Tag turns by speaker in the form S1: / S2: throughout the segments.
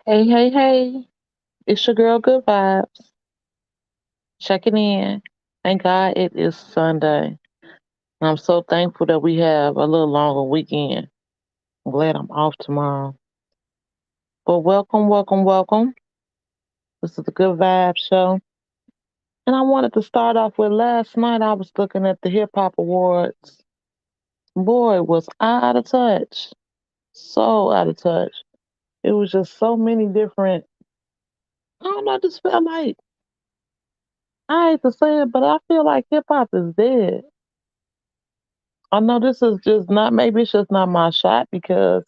S1: Hey, hey, hey. It's your girl, Good Vibes. Checking in. Thank God it is Sunday. And I'm so thankful that we have a little longer weekend. I'm glad I'm off tomorrow. But welcome, welcome, welcome. This is the Good Vibes Show. And I wanted to start off with last night I was looking at the Hip Hop Awards. Boy, was I out of touch. So out of touch. It was just so many different. I don't know, I just felt like, I hate to say it, but I feel like hip hop is dead. I know this is just not, maybe it's just not my shot because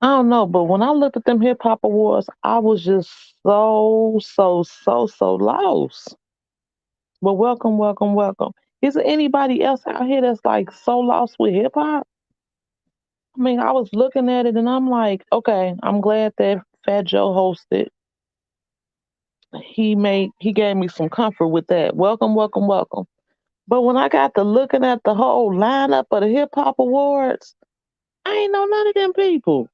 S1: I don't know, but when I looked at them hip hop awards, I was just so lost. But welcome, welcome, welcome. Is there anybody else out here that's like so lost with hip hop? I mean, I was looking at it and I'm like, okay, I'm glad that Fat Joe hosted. He gave me some comfort with that. Welcome, welcome, welcome. But when I got to looking at the whole lineup of the hip hop awards, I ain't know none of them people.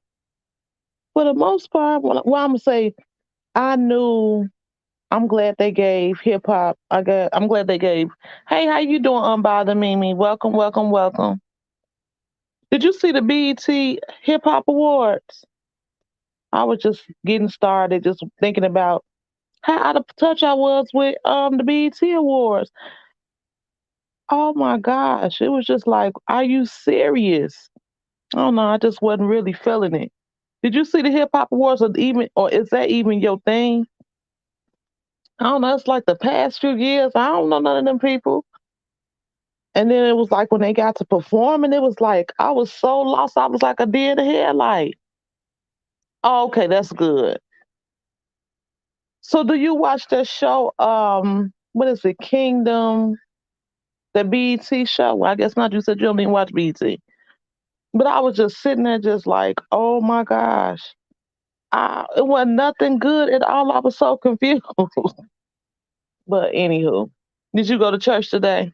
S1: For the most part, well, I'm gonna say I knew. I'm glad they gave hip hop. I'm glad they gave. Hey, how you doing, Unbother Mimi? Welcome, welcome, welcome. Did you see the BET Hip Hop Awards? I was just getting started, just thinking about how out of touch I was with the BET Awards. Oh my gosh, it was just like, are you serious? I don't know. I just wasn't really feeling it. Did you see the Hip Hop Awards, or is that even your thing? I don't know. It's like the past few years, I don't know none of them people. And then it was like when they got to perform, and it was like I was so lost. I was like a deer in the headlight. Oh, okay, that's good. So, do you watch that show? What is it? Kingdom, the BET show. Well, I guess not. You said you don't even watch BET, but I was just sitting there, just like, oh my gosh, it wasn't nothing good at all. I was so confused. But anywho, did you go to church today?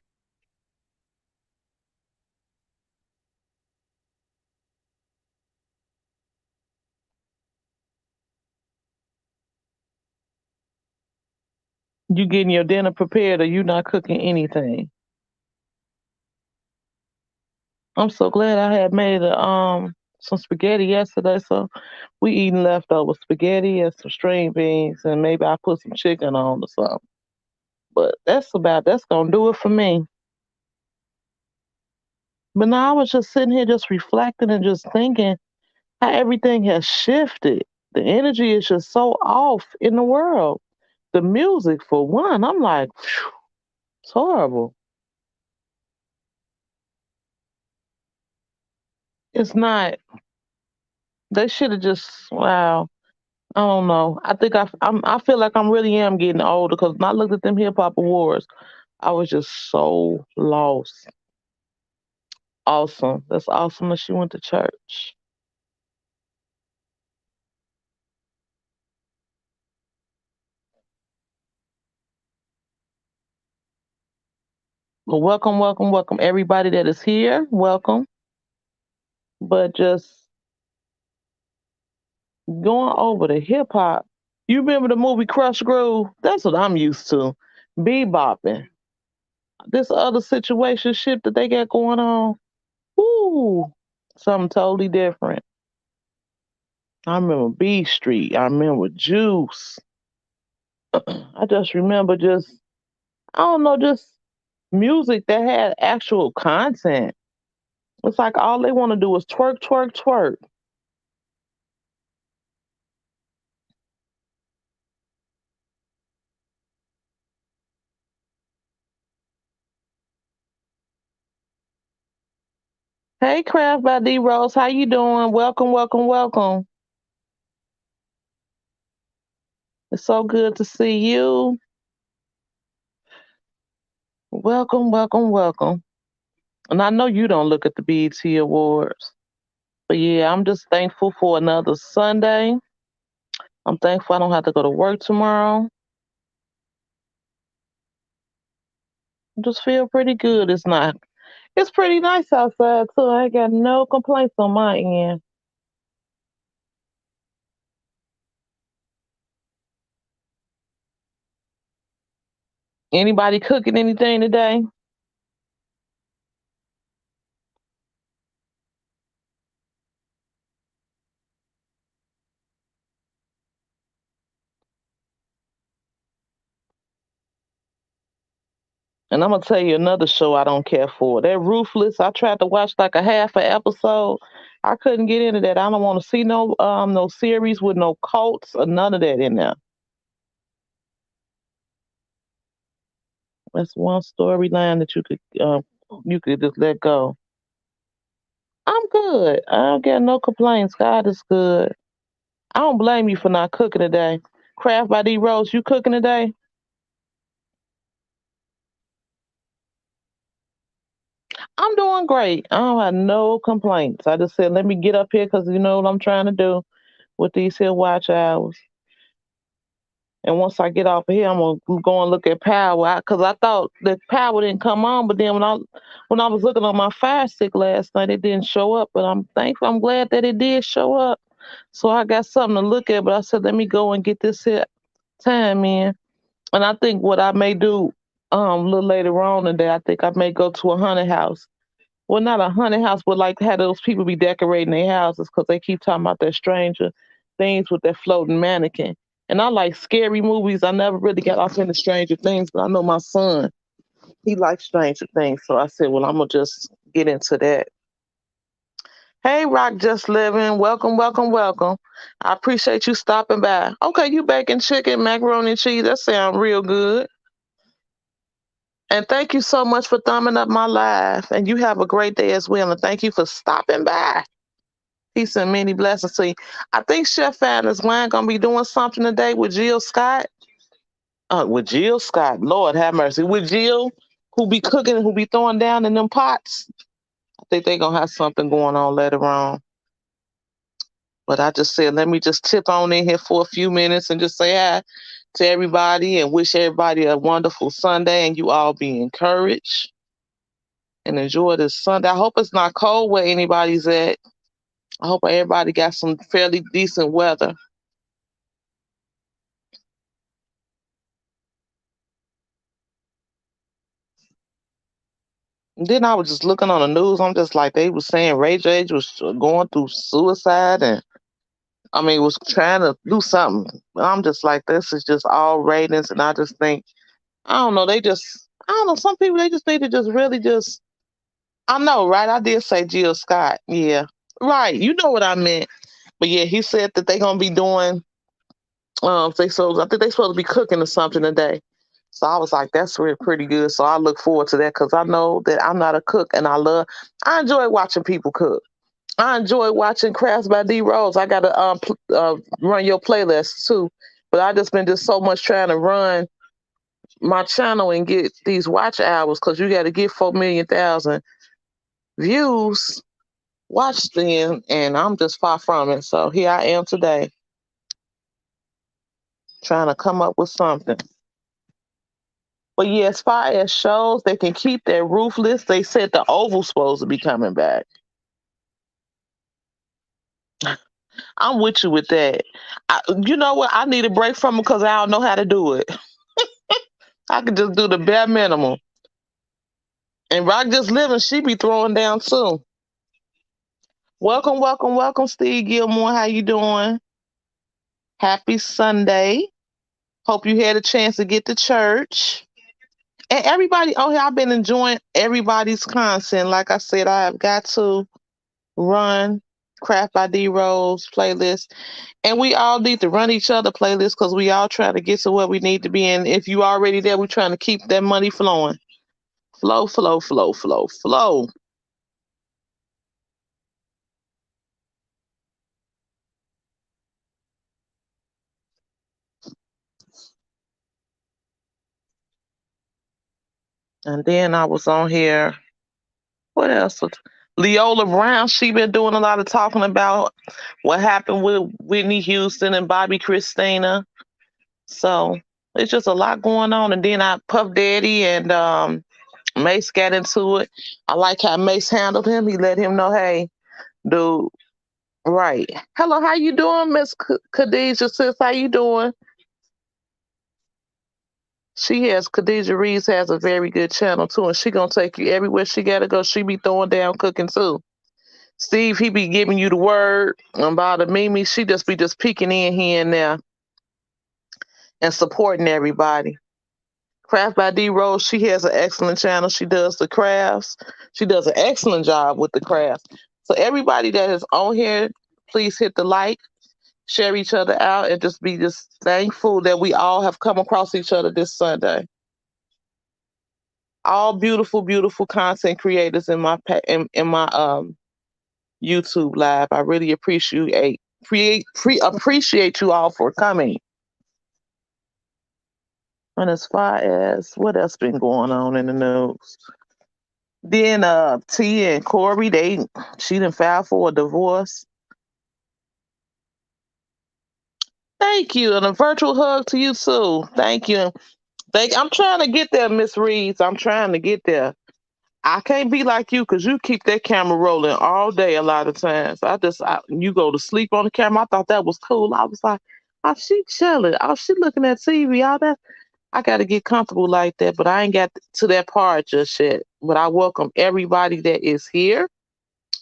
S1: You getting your dinner prepared, or you not cooking anything? I'm so glad I had made some spaghetti yesterday, so we eating leftover spaghetti and some string beans, and maybe I put some chicken on or something. But that's gonna do it for me. But now I was just sitting here, just reflecting and just thinking how everything has shifted. The energy is just so off in the world. The music, for one, I'm like, phew, it's horrible. It's not. They should have just, wow. I don't know. I think I feel like I'm really am getting older because when I looked at them hip hop awards, I was just so lost. Awesome. That's awesome that she went to church. Well, welcome, welcome, welcome everybody that is here. Welcome. But just going over the hip hop. You remember the movie Crush Groove? That's what I'm used to. Bebopping. This other situation shit that they got going on. Ooh, something totally different. I remember B Street. I remember Juice. I just remember I don't know, just music that had actual content. It's like all they want to do is twerk, twerk, twerk. Hey, Craft by D Rose, how you doing? Welcome, welcome, welcome. It's so good to see you. Welcome, welcome, welcome. And I know you don't look at the BET Awards, but yeah, I'm just thankful for another Sunday. I'm thankful I don't have to go to work tomorrow. I just feel pretty good. It's pretty nice outside too. I ain't got no complaints on my end. Anybody cooking anything today? And I'm gonna tell you another show I don't care for. That Ruthless. I tried to watch like a half an episode. I couldn't get into that. I don't want to see no series with no cults or none of that in there. That's one storyline that you could just let go. I'm good. I don't get no complaints. God is good. I don't blame you for not cooking today. Craft by D Rose, you cooking today? I'm doing great. I don't have no complaints. I just said, let me get up here because you know what I'm trying to do with these here watch hours. And once I get off of here, I'm gonna go and look at power because I thought the power didn't come on, but then when I was looking on my fire stick last night, it didn't show up. But I'm thankful. I'm glad that it did show up. So I got something to look at. But I said, let me go and get this here time in. And I think what I may do a little later on today, I think I may go to a haunted house. Well, not a haunted house, but like have those people be decorating their houses because they keep talking about that stranger things with that floating mannequin. And I like scary movies. I never really got off into Stranger Things, but I know my son, he likes Stranger Things. So I said, well, I'm going to just get into that. Hey, Rock Just Living. Welcome, welcome, welcome. I appreciate you stopping by. Okay, you baking chicken, macaroni and cheese. That sounds real good. And thank you so much for thumbing up my live. And you have a great day as well. And thank you for stopping by. Peace and many blessings to you. I think Chef Adams Wine gonna be doing something today with Jill Scott. With Jill Scott, Lord have mercy. With Jill, who be cooking, who be throwing down in them pots. I think they gonna have something going on later on. But I just said, let me just tip on in here for a few minutes and just say hi to everybody and wish everybody a wonderful Sunday and you all be encouraged and enjoy this Sunday. I hope it's not cold where anybody's at. I hope everybody got some fairly decent weather. And then I was just looking on the news. I'm just like, they was saying Ray J was going through suicide and I mean, was trying to do something. I'm just like, this is just all ratings. And I just think, I don't know, I don't know, some people, they just need to just really just, I know, right? I did say Jill Scott. Yeah. Right. You know what I meant. But yeah, he said that they're going to be doing, I think they supposed to be cooking or something today. So I was like, that's really pretty good. So I look forward to that because I know that I'm not a cook and I enjoy watching people cook. I enjoy watching Crafts by D Rose. I got to run your playlist too. But I just been just so much trying to run my channel and get these watch hours because you got to get 4,000,000 views watched in, and I'm just far from it. So here I am today trying to come up with something. But yeah, as far as shows, they can keep their Ruthless. They said the Oval's supposed to be coming back. I'm with you with that. You know what? I need a break from it because I don't know how to do it. I could just do the bare minimum. And Rock Just Living, she be throwing down too. Welcome, welcome, welcome, Steve Gilmore. How you doing? Happy Sunday. Hope you had a chance to get to church. And everybody on here, I've been enjoying everybody's content. Like I said, I have got to run Craft by D Rose playlist. And we all need to run each other playlists because we all trying to get to where we need to be. And if you already there, we're trying to keep that money flowing. Flow, flow, flow, flow, flow. And then I was on here. What else? Leola Brown, she been doing a lot of talking about what happened with Whitney Houston and Bobby Christina. So it's just a lot going on. And then Puff Daddy and Mace got into it. I like how Mace handled him. He let him know, hey, dude, right. Hello, how you doing, Miss Khadijah, sis? How you doing? Khadijah Reeves has a very good channel too, and she gonna take you everywhere she gotta go. She be throwing down cooking too. Steve, he be giving you the word about the Mimi. She just be just peeking in here and there and supporting everybody. Craft by D Rose, she has an excellent channel. She does the crafts. She does an excellent job with the crafts. So everybody that is on here, please hit the like, share each other out, and just be just thankful that we all have come across each other this Sunday. All beautiful, beautiful content creators in my in my YouTube live. I really appreciate you all for coming. And as far as what else been going on in the news, then Tia and Corey, she done filed for a divorce. Thank you, and a virtual hug to you too. Thank you. I'm trying to get there, Miss Reeves. I'm trying to get there. I can't be like you because you keep that camera rolling all day a lot of times. You go to sleep on the camera. I thought that was cool. I was like, oh, she chilling. Oh, she looking at TV. All that. I got to get comfortable like that, but I ain't got to that part just yet. But I welcome everybody that is here.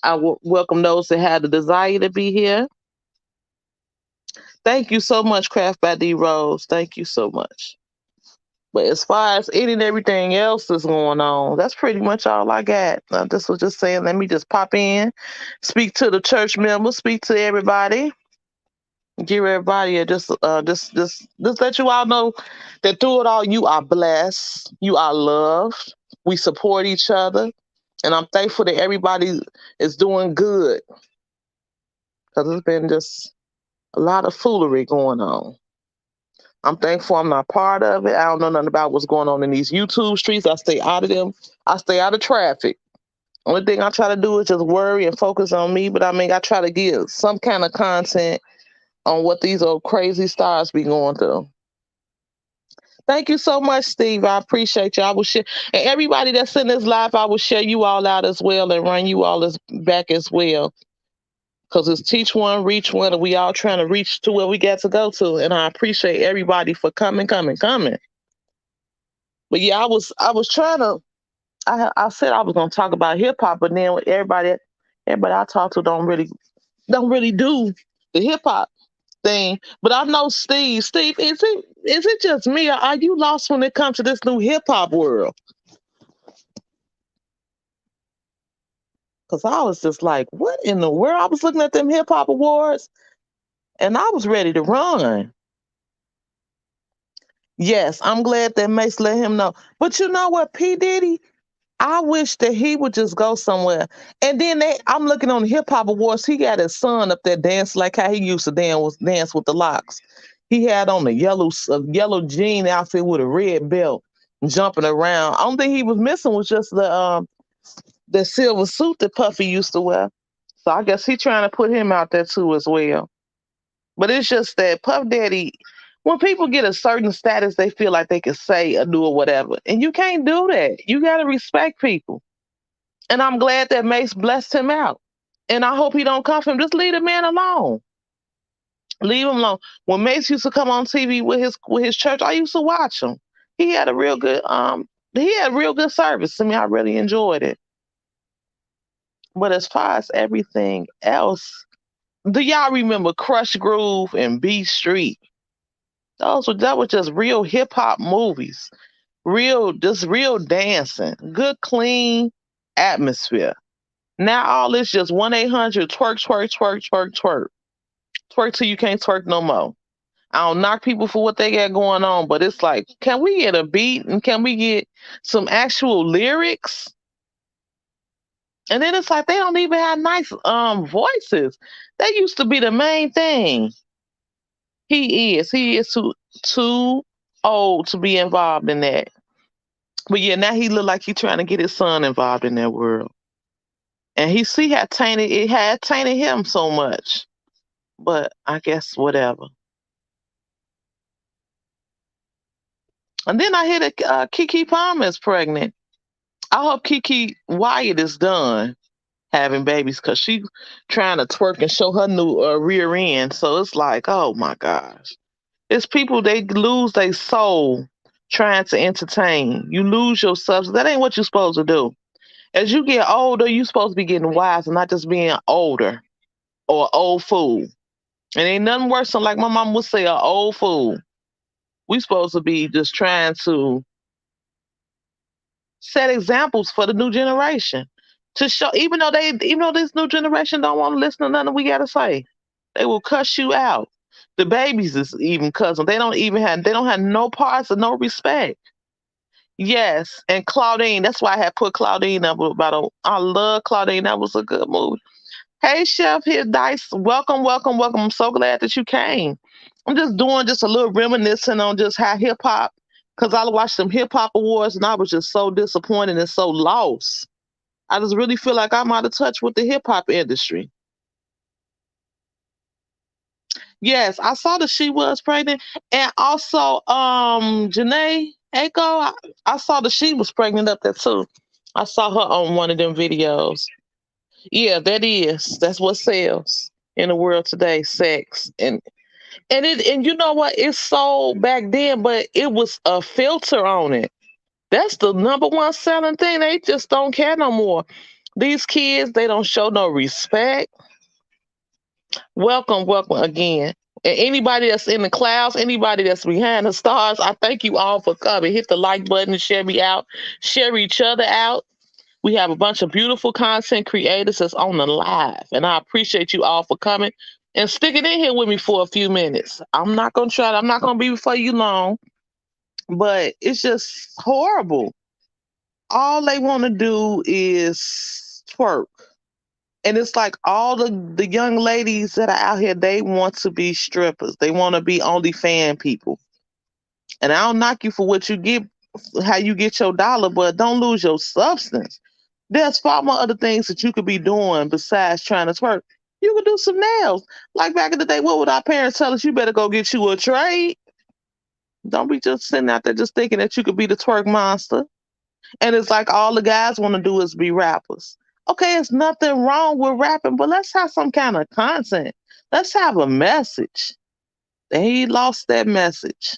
S1: Welcome those that had the desire to be here. Thank you so much, Craft by D Rose. Thank you so much. But as far as any and everything else that's going on, that's pretty much all I got. I just was just saying, let me just pop in, speak to the church members, speak to everybody, give everybody a just let you all know that through it all, you are blessed, you are loved, we support each other, and I'm thankful that everybody is doing good because it's been just a lot of foolery going on. I'm thankful I'm not part of it. I don't know nothing about what's going on in these YouTube streets. I stay out of them. I stay out of traffic. Only thing I try to do is just worry and focus on me. But I mean, I try to give some kind of content on what these old crazy stars be going through. Thank you so much, Steve. I appreciate you. I will share, and everybody that's in this live, I will share you all out as well and run you all back as well. Because it's teach one, reach one, and we all trying to reach to where we got to go to. And I appreciate everybody for coming. But yeah, I was trying to. I said I was gonna talk about hip hop, but then everybody I talk to don't really do the hip hop thing. But I know Steve. Steve, is it just me, or are you lost when it comes to this new hip hop world? Because I was just like, what in the world? I was looking at them hip hop awards, and I was ready to run. Yes, I'm glad that Mace let him know. But you know what, P Diddy? I wish that he would just go somewhere. And then I'm looking on the hip hop awards. He got his son up there dancing like how he used to dance with the locks. He had on a yellow jean outfit with a red belt, jumping around. Only thing he was missing was just the silver suit that Puffy used to wear. So I guess he trying to put him out there too as well. But it's just that Puff Daddy, when people get a certain status, they feel like they can say or do or whatever. And you can't do that. You got to respect people. And I'm glad that Mace blessed him out. And I hope he don't cuff him. Just leave the man alone. Leave him alone. When Mace used to come on TV with his church, I used to watch him. He had a real good service. I mean, I really enjoyed it. But as far as everything else, do y'all remember Crush Groove and Beat Street? That was just real hip hop movies. Real dancing. Good clean atmosphere. Now all this just 1-800 twerk, twerk, twerk, twerk, twerk. Twerk till you can't twerk no more. I don't knock people for what they got going on, but it's like, can we get a beat and can we get some actual lyrics? And then it's like they don't even have nice voices. That used to be the main thing. He is too old to be involved in that. But yeah, now he look like he trying to get his son involved in that world. And it had tainted him so much. But I guess whatever. And then I hear that Kiki Palmer is pregnant. I hope Kiki Wyatt is done having babies because she trying to twerk and show her new rear end. So it's like, oh my gosh. It's people, they lose their soul trying to entertain. You lose your substance. That ain't what you're supposed to do. As you get older, you're supposed to be getting wise and not just being older or old fool. And ain't nothing worse than, like my mom would say, an old fool. We supposed to be just trying to set examples for the new generation to show. Even though this new generation don't want to listen to nothing we gotta say, they will cuss you out. The babies is even cussing. They don't have no parts or no respect. Yes, and Claudine. That's why I had put Claudine up about. I love Claudine. That was a good movie. Hey, Chef, here, Dice. Welcome, welcome, welcome. I'm so glad that you came. I'm just doing just a little reminiscing on just how hip hop, because I watched some hip hop awards and I was just so disappointed and so lost. I just really feel like I'm out of touch with the hip hop industry. Yes, I saw that she was pregnant, and also Janae Aiko. I saw that she was pregnant up there too. I saw her on one of them videos. Yeah, that's what sells in the world today, sex. And you know what? It's sold back then, but it was a filter on it. That's the number one selling thing. They just don't care no more. These kids, they don't show no respect. Welcome, welcome again. And anybody that's in the clouds, anybody that's behind the stars, I thank you all for coming. Hit the like button and share me out, share each other out. We have a bunch of beautiful content creators that's on the live, and I appreciate you all for coming and sticking in here with me for a few minutes. I'm not gonna be before you long, but it's just horrible. All they want to do is twerk. And it's like all the young ladies that are out here, they want to be strippers. They want to be OnlyFans people. And I don't knock you for what you get, how you get your dollar, but don't lose your substance. There's far more other things that you could be doing besides trying to twerk. You could do some nails. Like back in the day, what would our parents tell us? You better go get you a trade. Don't be just sitting out there just thinking that you could be the twerk monster. And it's like all the guys want to do is be rappers. Okay, it's nothing wrong with rapping, but let's have some kind of content. Let's have a message. They lost that message.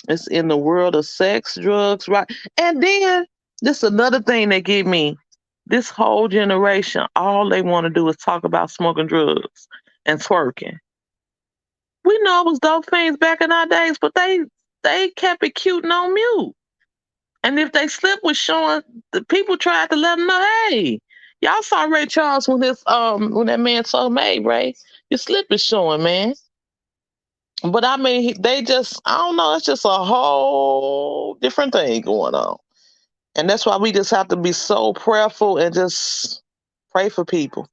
S1: It's in the world of sex, drugs, right? And then this another thing that get me. This whole generation, all they want to do is talk about smoking drugs and twerking. We know it was dope things back in our days, but they kept it cute and on mute. And if they slip with showing, the people tried to let them know, hey, y'all saw Ray Charles when that man told May, Ray, your slip is showing, man. But I mean, they just, I don't know, it's just a whole different thing going on. And that's why we just have to be so prayerful and just pray for people.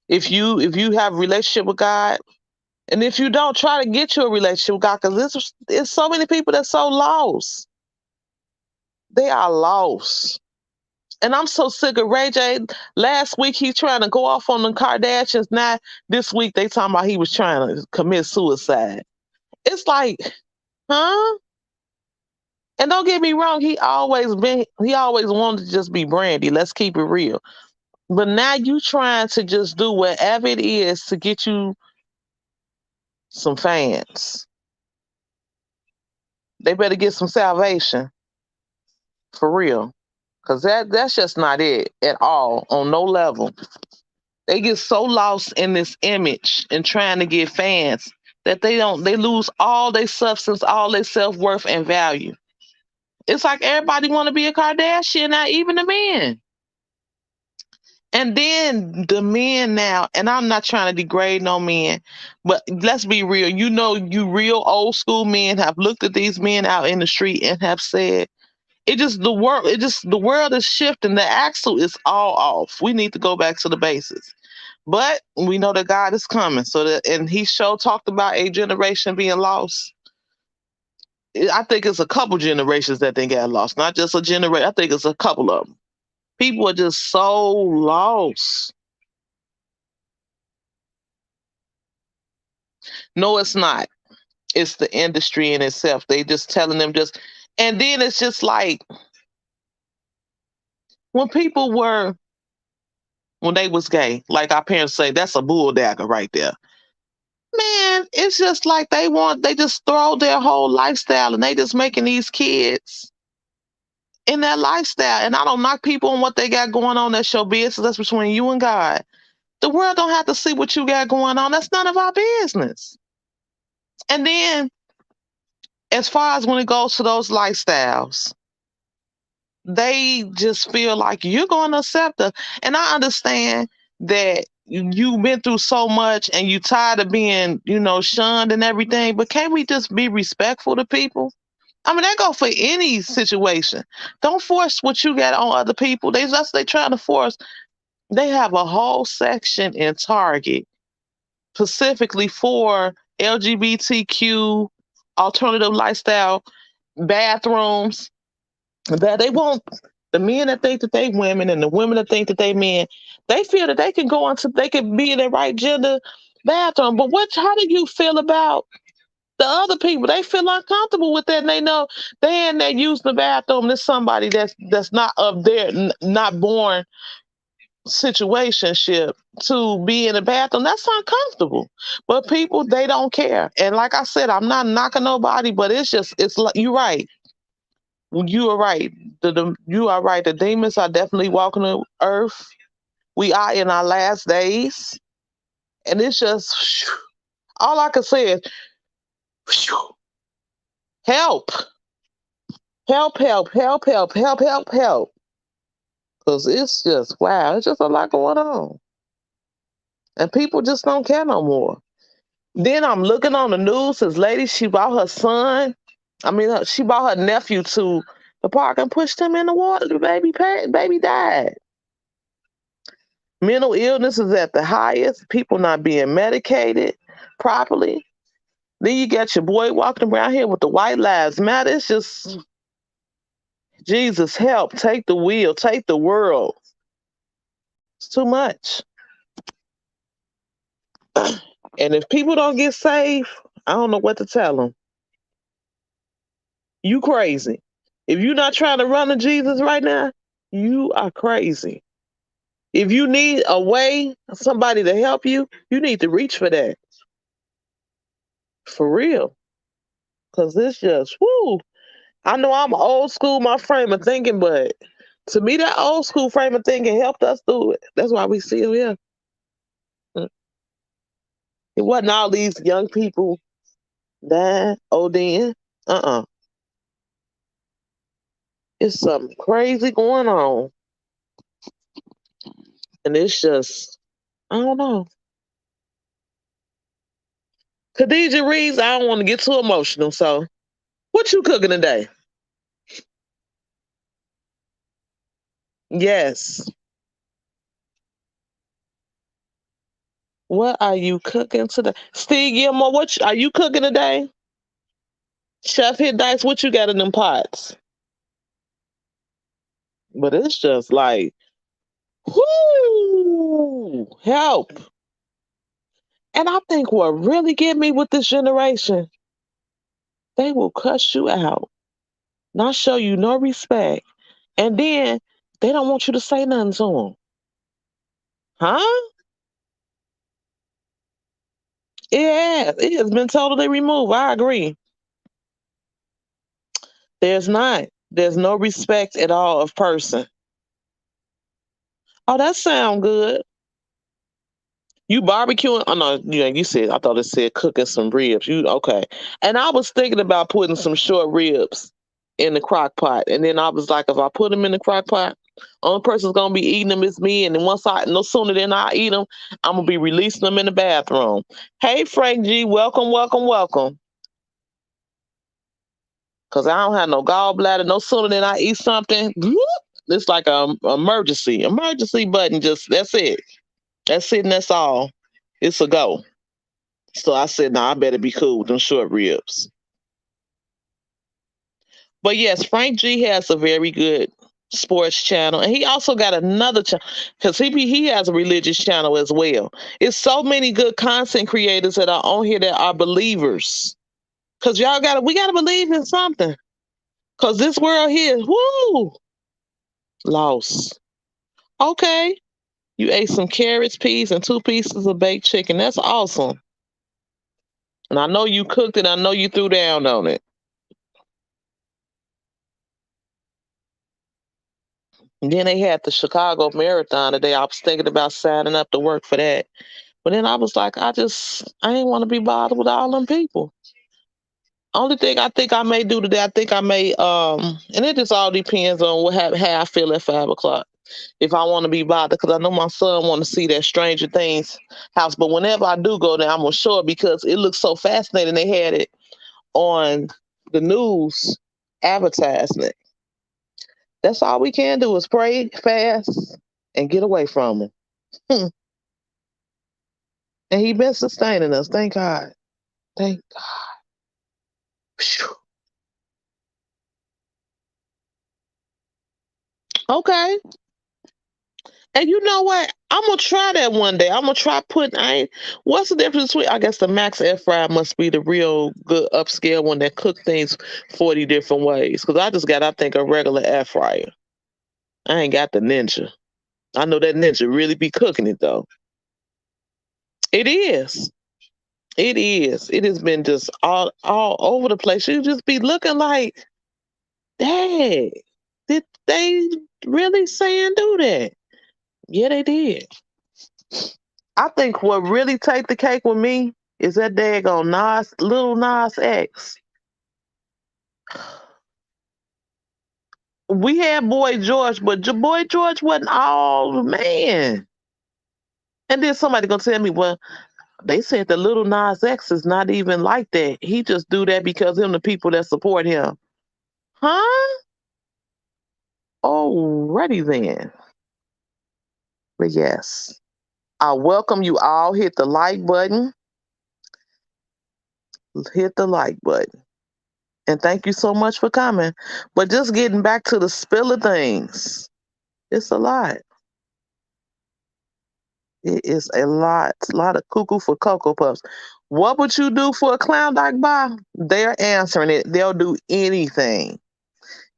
S1: If you have a relationship with God, and if you don't, try to get you a relationship with God, because there's so many people that's so lost. They are lost. And I'm so sick of Ray J. Last week he trying to go off on the Kardashians. Now this week they talking about he was trying to commit suicide. It's like, huh? And don't get me wrong, he always wanted to just be Brandy. Let's keep it real. But now you trying to just do whatever it is to get you some fans. They better get some salvation for real. Cause that's just not it at all on no level. They get so lost in this image and trying to get fans that they lose all their substance, all their self-worth and value. It's like everybody want to be a Kardashian now, even the men. And then the men now, and I'm not trying to degrade no men, but let's be real. You know, you real old school men have looked at these men out in the street and have said, the world is shifting. The axle is all off. We need to go back to the basics. But we know that God is coming. And he talked about a generation being lost. I think it's a couple generations that they got lost, not just a generation. I think it's a couple of them. People are just so lost. No, it's not. It's the industry in itself. They just telling them and then it's just like when people when they was gay, like our parents say, that's a bull dagger right there. Man, it's just like they just throw their whole lifestyle and they just making these kids in that lifestyle. And I don't knock people on what they got going on. That's your business. That's between you and God. The world don't have to see what you got going on. That's none of our business. And then, as far as when it goes to those lifestyles, they just feel like you're going to accept it. And I understand that you've been through so much and you tired of being, shunned and everything. But can't we just be respectful to people? I mean, that go for any situation. Don't force what you got on other people. They trying to force. They have a whole section in Target specifically for LGBTQ alternative lifestyle bathrooms that they want the men that think that they women and the women that think that they men. They feel that they can be in the right gender bathroom. But how do you feel about the other people? They feel uncomfortable with that, and they know they in there using the bathroom. There's somebody that's not of their not born situationship to be in the bathroom. That's uncomfortable. But people, they don't care. And like I said, I'm not knocking nobody, but it's like you're right. You are right. You are right. The demons are definitely walking the earth. We are in our last days, and it's just all I can say is help, help, help, help, help, help, help, help. Because it's just wow. It's just a lot going on, and people just don't care no more. Then I'm looking on the news. This lady, she brought her son. She brought her nephew to the park and pushed him in the water. The baby died. Mental illness is at the highest. People not being medicated properly. Then you got your boy walking around here with the White Lives Matter. It's just Jesus help. Take the wheel. Take the world. It's too much. And if people don't get saved, I don't know what to tell them. You crazy. If you're not trying to run to Jesus right now, you are crazy. If you need a way, somebody to help you, you need to reach for that. For real. Because it's just, whoo. I know I'm old school, my frame of thinking, but to me, that old school frame of thinking helped us through it. That's why we still here. It wasn't all these young people dying, ODing. Uh-uh. It's something crazy going on. And it's just, I don't know. Khadija Reeves, I don't want to get too emotional, so what you cooking today? Yes. What are you cooking today? Steve Gilmore, are you cooking today? Chef Hit Dice, what you got in them pots? But it's just like, whoo, help. And I think what really get me with this generation, they will cuss you out, not show you no respect, and then they don't want you to say nothing to them. Huh? Yeah, it has been totally removed. I agree. There's not. There's no respect at all of person. Oh, that sound good. You barbecuing? Oh no, you said I thought it said cooking some ribs. You okay? And I was thinking about putting some short ribs in the crock pot, and then I was like, if I put them in the crock pot, only person's gonna be eating them is me. And then no sooner than I eat them, I'm gonna be releasing them in the bathroom. Hey, Frank G, welcome, welcome, welcome. Cause I don't have no gallbladder. No sooner than I eat something, it's like a emergency button. Just that's it. That's it, and that's all. It's a go. So I said, nah, I better be cool with them short ribs. But yes, Frank G has a very good sports channel. And he also got another channel because he has a religious channel as well. It's so many good content creators that are on here that are believers. Cause we gotta believe in something. Cause this world here, woo, lost. Okay. You ate some carrots, peas, and 2 pieces of baked chicken. That's awesome. And I know you cooked it. I know you threw down on it. And then they had the Chicago Marathon today. I was thinking about signing up to work for that. But then I was like, I ain't want to be bothered with all them people. Only thing I think I may do today, I think I may, and it just all depends on how I feel at 5 o'clock. If I want to be bothered, because I know my son want to see that Stranger Things house. But whenever I do go there, I'm gonna show it because it looks so fascinating. They had it on the news advertisement. That's all we can do is pray, fast, and get away from him. And he been sustaining us. Thank God. Thank God. Phew. Okay. And you know what? I'm gonna try that one day. I'm gonna try putting. What's the difference between? I guess the Max air fryer must be the real good upscale one that cook things 40 different ways. Because I just got, I think, a regular air fryer. I ain't got the Ninja. I know that Ninja really be cooking it though. It is. It is. It has been just all over the place. You just be looking like, dang, did they really say and do that? Yeah, they did. I think what really take the cake with me is that daggone little Nas X. We had Boy George, but Boy George wasn't all man. And then somebody gonna tell me, well, they said the little Nas X is not even like that. He just do that because him the people that support him. Huh? Alrighty then. But yes, I welcome you all. Hit the like button. Hit the like button. And thank you so much for coming. But just getting back to the spill of things, it's a lot. It is a lot. A lot of cuckoo for Cocoa Puffs. What would you do for a Klondike bar? They're answering it. They'll do anything.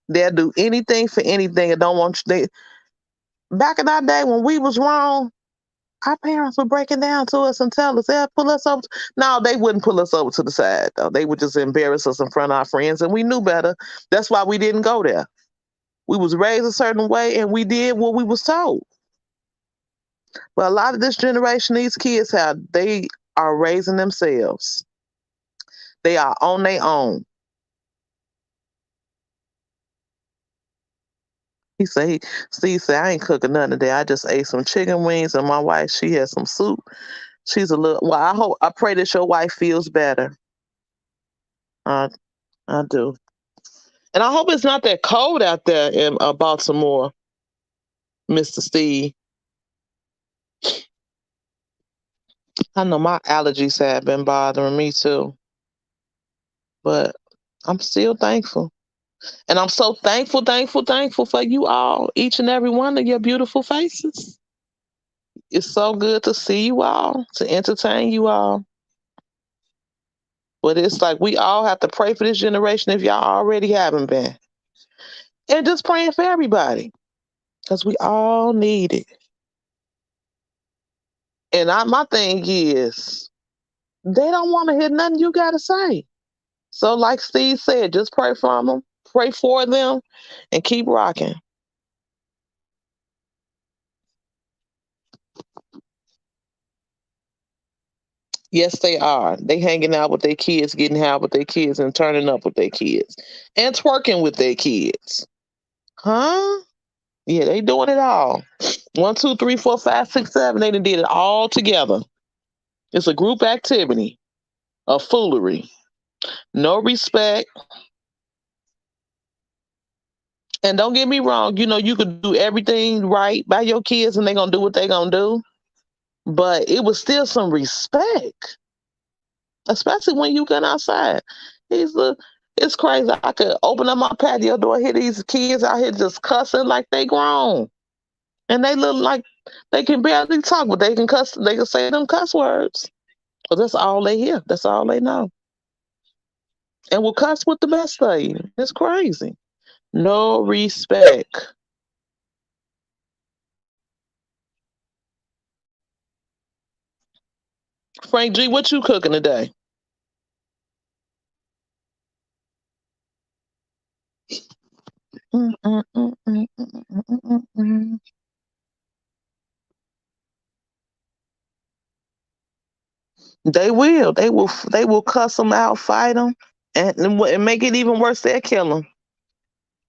S1: They'll do anything for anything. And don't want you. Back in our day when we was wrong, our parents were breaking down to us and tell us, they'll pull us over. No, they wouldn't pull us over to the side, though. They would just embarrass us in front of our friends, and we knew better. That's why we didn't go there. We was raised a certain way, and we did what we was told. But a lot of this generation, these kids, they are raising themselves. They are on their own. Steve said, I ain't cooking nothing today. I just ate some chicken wings, and my wife, she had some soup. She's a little, well, I pray that your wife feels better. I, I do. And I hope it's not that cold out there in Baltimore, Mr. Steve. I know my allergies have been bothering me too, but I'm still thankful. And I'm so thankful, thankful, thankful for you all, each and every one of your beautiful faces. It's so good to see you all, to entertain you all. But it's like we all have to pray for this generation if y'all already haven't been. And just praying for everybody because we all need it. And my thing is, they don't want to hear nothing you got to say. So, like Steve said, just pray for them, pray for them, and keep rocking. Yes, they are. They hanging out with their kids, getting out with their kids, and turning up with their kids, and twerking with their kids. Huh? Yeah, they doing it all. 1, 2, 3, 4, 5, 6, 7. They done did it all together. It's a group activity of foolery. No respect. And don't get me wrong, you could do everything right by your kids and they're going to do what they're going to do. But it was still some respect, especially when you get outside. It's crazy. I could open up my patio door, hear these kids out here just cussing like they grown. And they look like they can barely talk, but they can cuss. They can say them cuss words. But that's all they hear. That's all they know. And will cuss with the best of you. It's crazy. No respect. Frank G, what you cooking today? mm, mm, mm, mm, mm, mm, mm. They will. They will. They will cuss them out, fight them, and make it even worse. They'll kill them.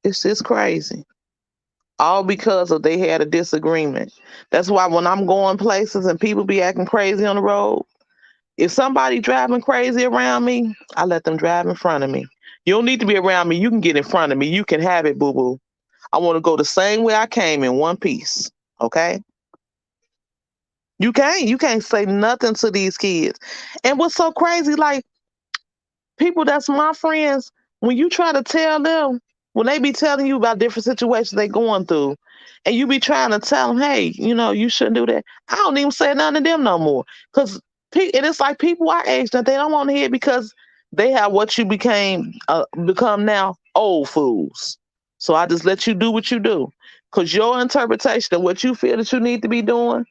S1: It's just crazy. All because of they had a disagreement. That's why when I'm going places and people be acting crazy on the road, if somebody driving crazy around me, I let them drive in front of me. You don't need to be around me. You can get in front of me. You can have it, boo boo. I want to go the same way I came in one piece. Okay? You can't say nothing to these kids. And what's so crazy, like people that's my friends, when you try to tell them, when they be telling you about different situations they going through, and you be trying to tell them, hey, you shouldn't do that. I don't even say nothing to them no more. Cause and it's like people our age that they don't want to hear because they have what you become now, old fools. So I just let you do what you do. Cause your interpretation of what you feel that you need to be doing,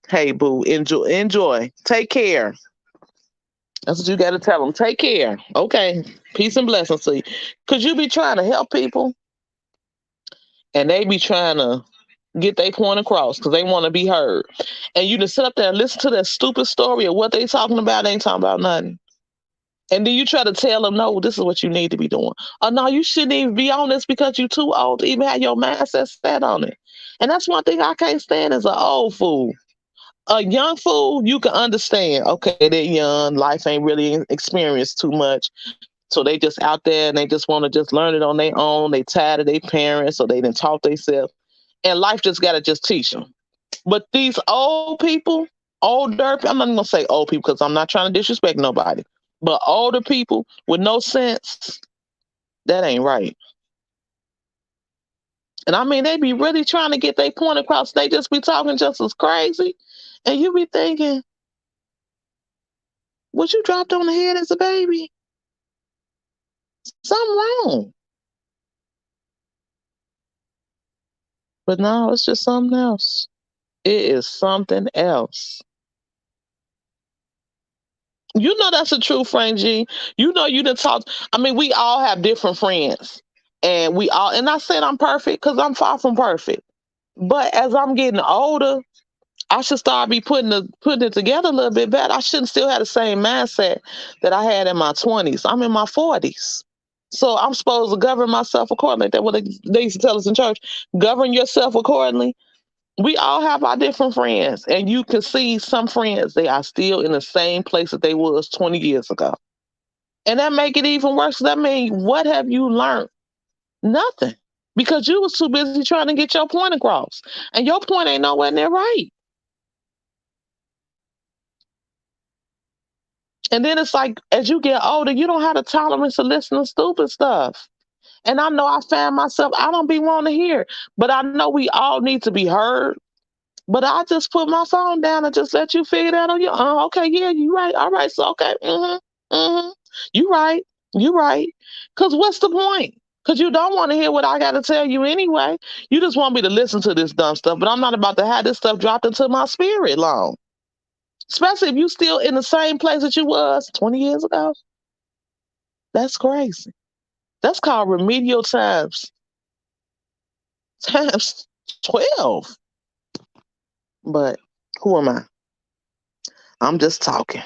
S1: hey boo, enjoy. Take care. That's what you got to tell them. Take care. Okay. Peace and blessings to you. Because you be trying to help people and they be trying to get their point across because they want to be heard. And you just sit up there and listen to that stupid story of what they talking about. They ain't talking about nothing. And then you try to tell them, no, this is what you need to be doing. Or no, you shouldn't even be on this because you're too old to even have your mindset set on it. And that's one thing I can't stand is an old fool. A young fool, you can understand. Okay, they're young, life ain't really experienced too much. So they just out there and they just want to just learn it on their own. They tired of their parents, so they didn't taught themselves. And life just got to just teach them. But these old people, older, I'm not gonna say old people because I'm not trying to disrespect nobody. But older people with no sense, that ain't right. And I mean, they be really trying to get their point across. They just be talking just as crazy, and you be thinking, "Was you dropped on the head as a baby? Something wrong." But no, it's just something else. It is something else. You know that's a true friend, G. You know you done talk. I mean, we all have different friends, and and I said I'm perfect because I'm far from perfect. But as I'm getting older, I should start be putting it together a little bit better. I shouldn't still have the same mindset that I had in my 20s. I'm in my 40s. So I'm supposed to govern myself accordingly. That's what they used to tell us in church. Govern yourself accordingly. We all have our different friends, and you can see some friends they are still in the same place that they was 20 years ago, and that make it even worse. That mean, what have you learned? Nothing, because you was too busy trying to get your point across, and your point ain't nowhere near right. And then it's like as you get older, you don't have the tolerance to listen to stupid stuff. And I know I find myself, I don't be wanting to hear, but I know we all need to be heard. But I just put my phone down and just let you figure that on your own. Okay, yeah, you right. All right, so okay, you right, you right. Cause what's the point? Cause you don't want to hear what I got to tell you anyway. You just want me to listen to this dumb stuff, but I'm not about to have this stuff dropped into my spirit long. Especially if you still in the same place that you was 20 years ago. That's crazy. That's called remedial times 12. But who am I? I'm just talking.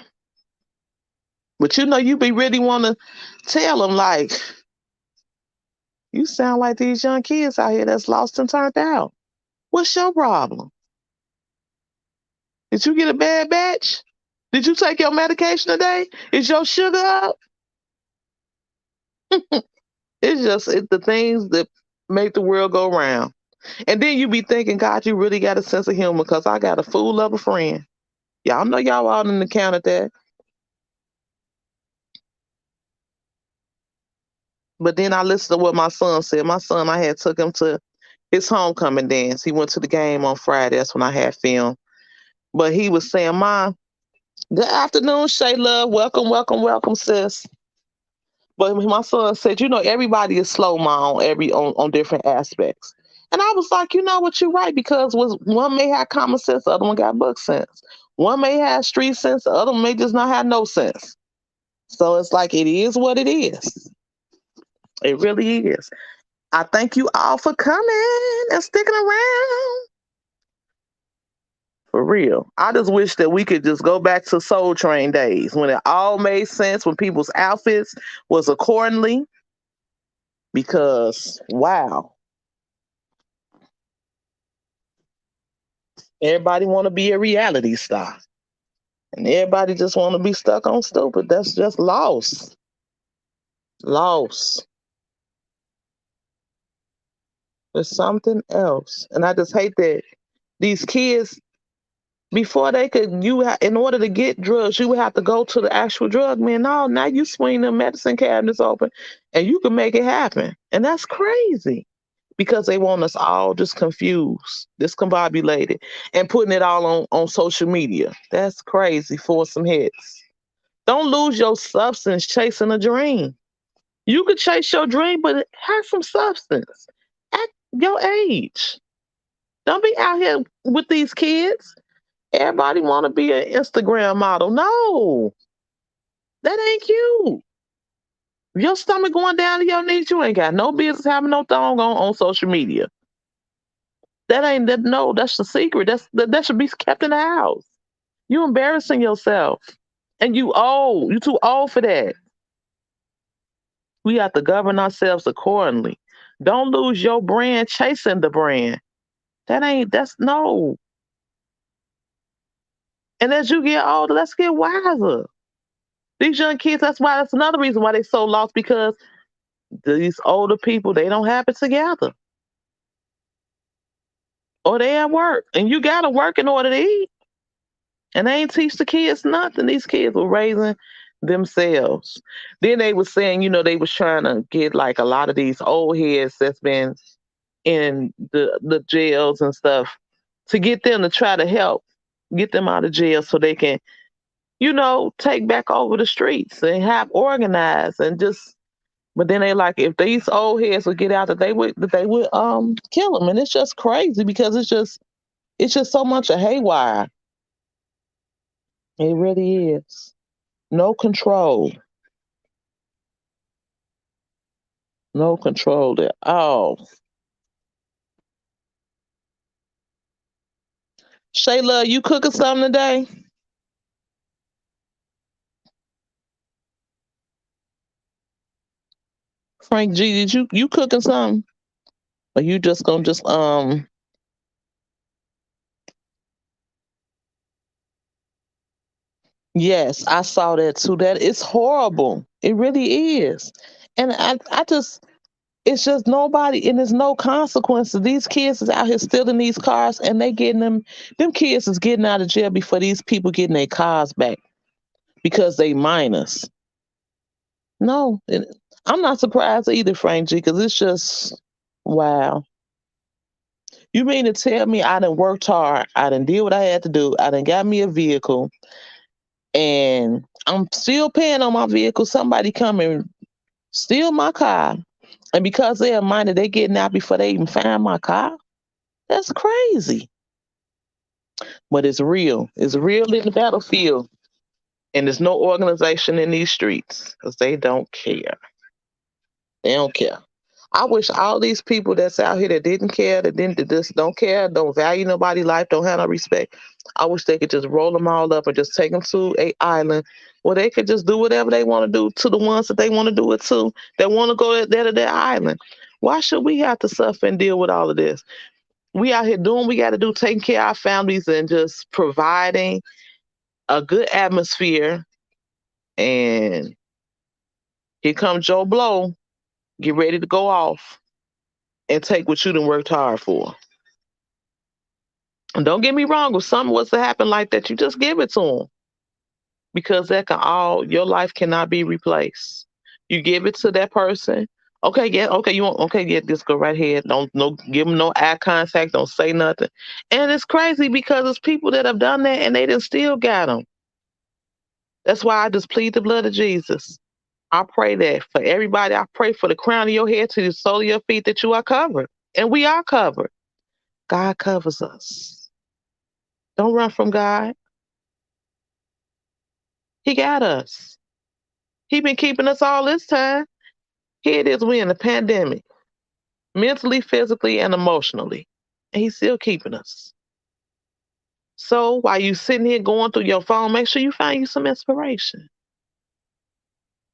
S1: But you be really want to tell them, like, you sound like these young kids out here that's lost and turned out. What's your problem? Did you get a bad batch? Did you take your medication today? Is your sugar up? It's the things that make the world go round. And then you be thinking, God, you really got a sense of humor because I got a fool of a friend. Y'all know y'all all in the count of that. But then I listened to what my son said. My son, I had took him to his homecoming dance. He went to the game on Friday. That's when I had film. But he was saying, Mom, good afternoon, Shay Love. Welcome, welcome, welcome, sis. But my son said, everybody is slow, mom, on different aspects. And I was like, you know what, you're right, because one may have common sense, the other one got book sense. One may have street sense, the other one may just not have no sense. So it's like it is what it is. It really is. I thank you all for coming and sticking around. For real. I just wish that we could just go back to Soul Train days when it all made sense, when people's outfits was accordingly. Because wow, everybody want to be a reality star, and everybody just want to be stuck on stupid. That's just lost, lost. There's something else, and I just hate that these kids before they could in order to get drugs you would have to go to the actual drug man. No, now you swing the medicine cabinets open and you can make it happen, and that's crazy because they want us all just confused, discombobulated, and putting it all on social media. That's crazy for some hits. Don't lose your substance chasing a dream. You could chase your dream, but have some substance at your age. Don't be out here with these kids. Everybody want to be an Instagram model. No, that ain't cute. Your stomach going down to your knees, you ain't got no business having no thong on social media. That ain't that. No, that's the secret. That should be kept in the house. You embarrassing yourself, and you old. You too old for that. We have to govern ourselves accordingly. Don't lose your brand chasing the brand. That ain't. That's no. And as you get older, let's get wiser. These young kids. That's another reason why they so lost because these older people they don't have it together, or they at work, and you gotta work in order to eat. And they ain't teach the kids nothing. These kids were raising themselves. Then they was saying, they was trying to get like a lot of these old heads that's been in the jails and stuff to get them to try to help get them out of jail so they can, take back over the streets and have organized and just. But then they like if these old heads would get out that they would kill them, and it's just crazy because it's just so much of haywire. It really is. No control. No control at all. Shayla, you cooking something today? Frank G, did you cooking something? Or you just gonna just. Yes, I saw that too. That it's horrible. It really is. And I just it's just nobody and there's no consequences. These kids is out here stealing these cars and they getting them kids is getting out of jail before these people getting their cars back because they minors. No, I'm not surprised either, Frank G, because it's just wow. You mean to tell me I done worked hard, I done did what I had to do, I done got me a vehicle, and I'm still paying on my vehicle. Somebody come and steal my car, and because they're a minor, they getting out before they even find my car? That's crazy. But it's real. It's real in the battlefield, and there's no organization in these streets because they don't care. They don't care. I wish all these people that's out here that didn't care, that just don't care, don't value nobody's life, don't have no respect. I wish they could just roll them all up and just take them to a island where they could just do whatever they want to do to the ones that they want to do it to, that want to go there to their island. Why should we have to suffer and deal with all of this? We out here doing what we got to do, taking care of our families and just providing a good atmosphere. And here comes Joe Blow, get ready to go off and take what you done worked hard for. And don't get me wrong, if something was to happen like that, you just give it to them because your life cannot be replaced. You give it to that person. Okay, yeah, okay, okay, yeah, just go right ahead. Don't no give them no eye contact. Don't say nothing. And it's crazy because it's people that have done that and they didn't still got them. That's why I just plead the blood of Jesus. I pray that for everybody. I pray for the crown of your head to the sole of your feet that you are covered, and we are covered. God covers us. Don't run from God. He got us. He been keeping us all this time. Here it is, we in the pandemic. mentally, physically, and emotionally. And he's still keeping us. So while you sitting here going through your phone, make sure you find you some inspiration.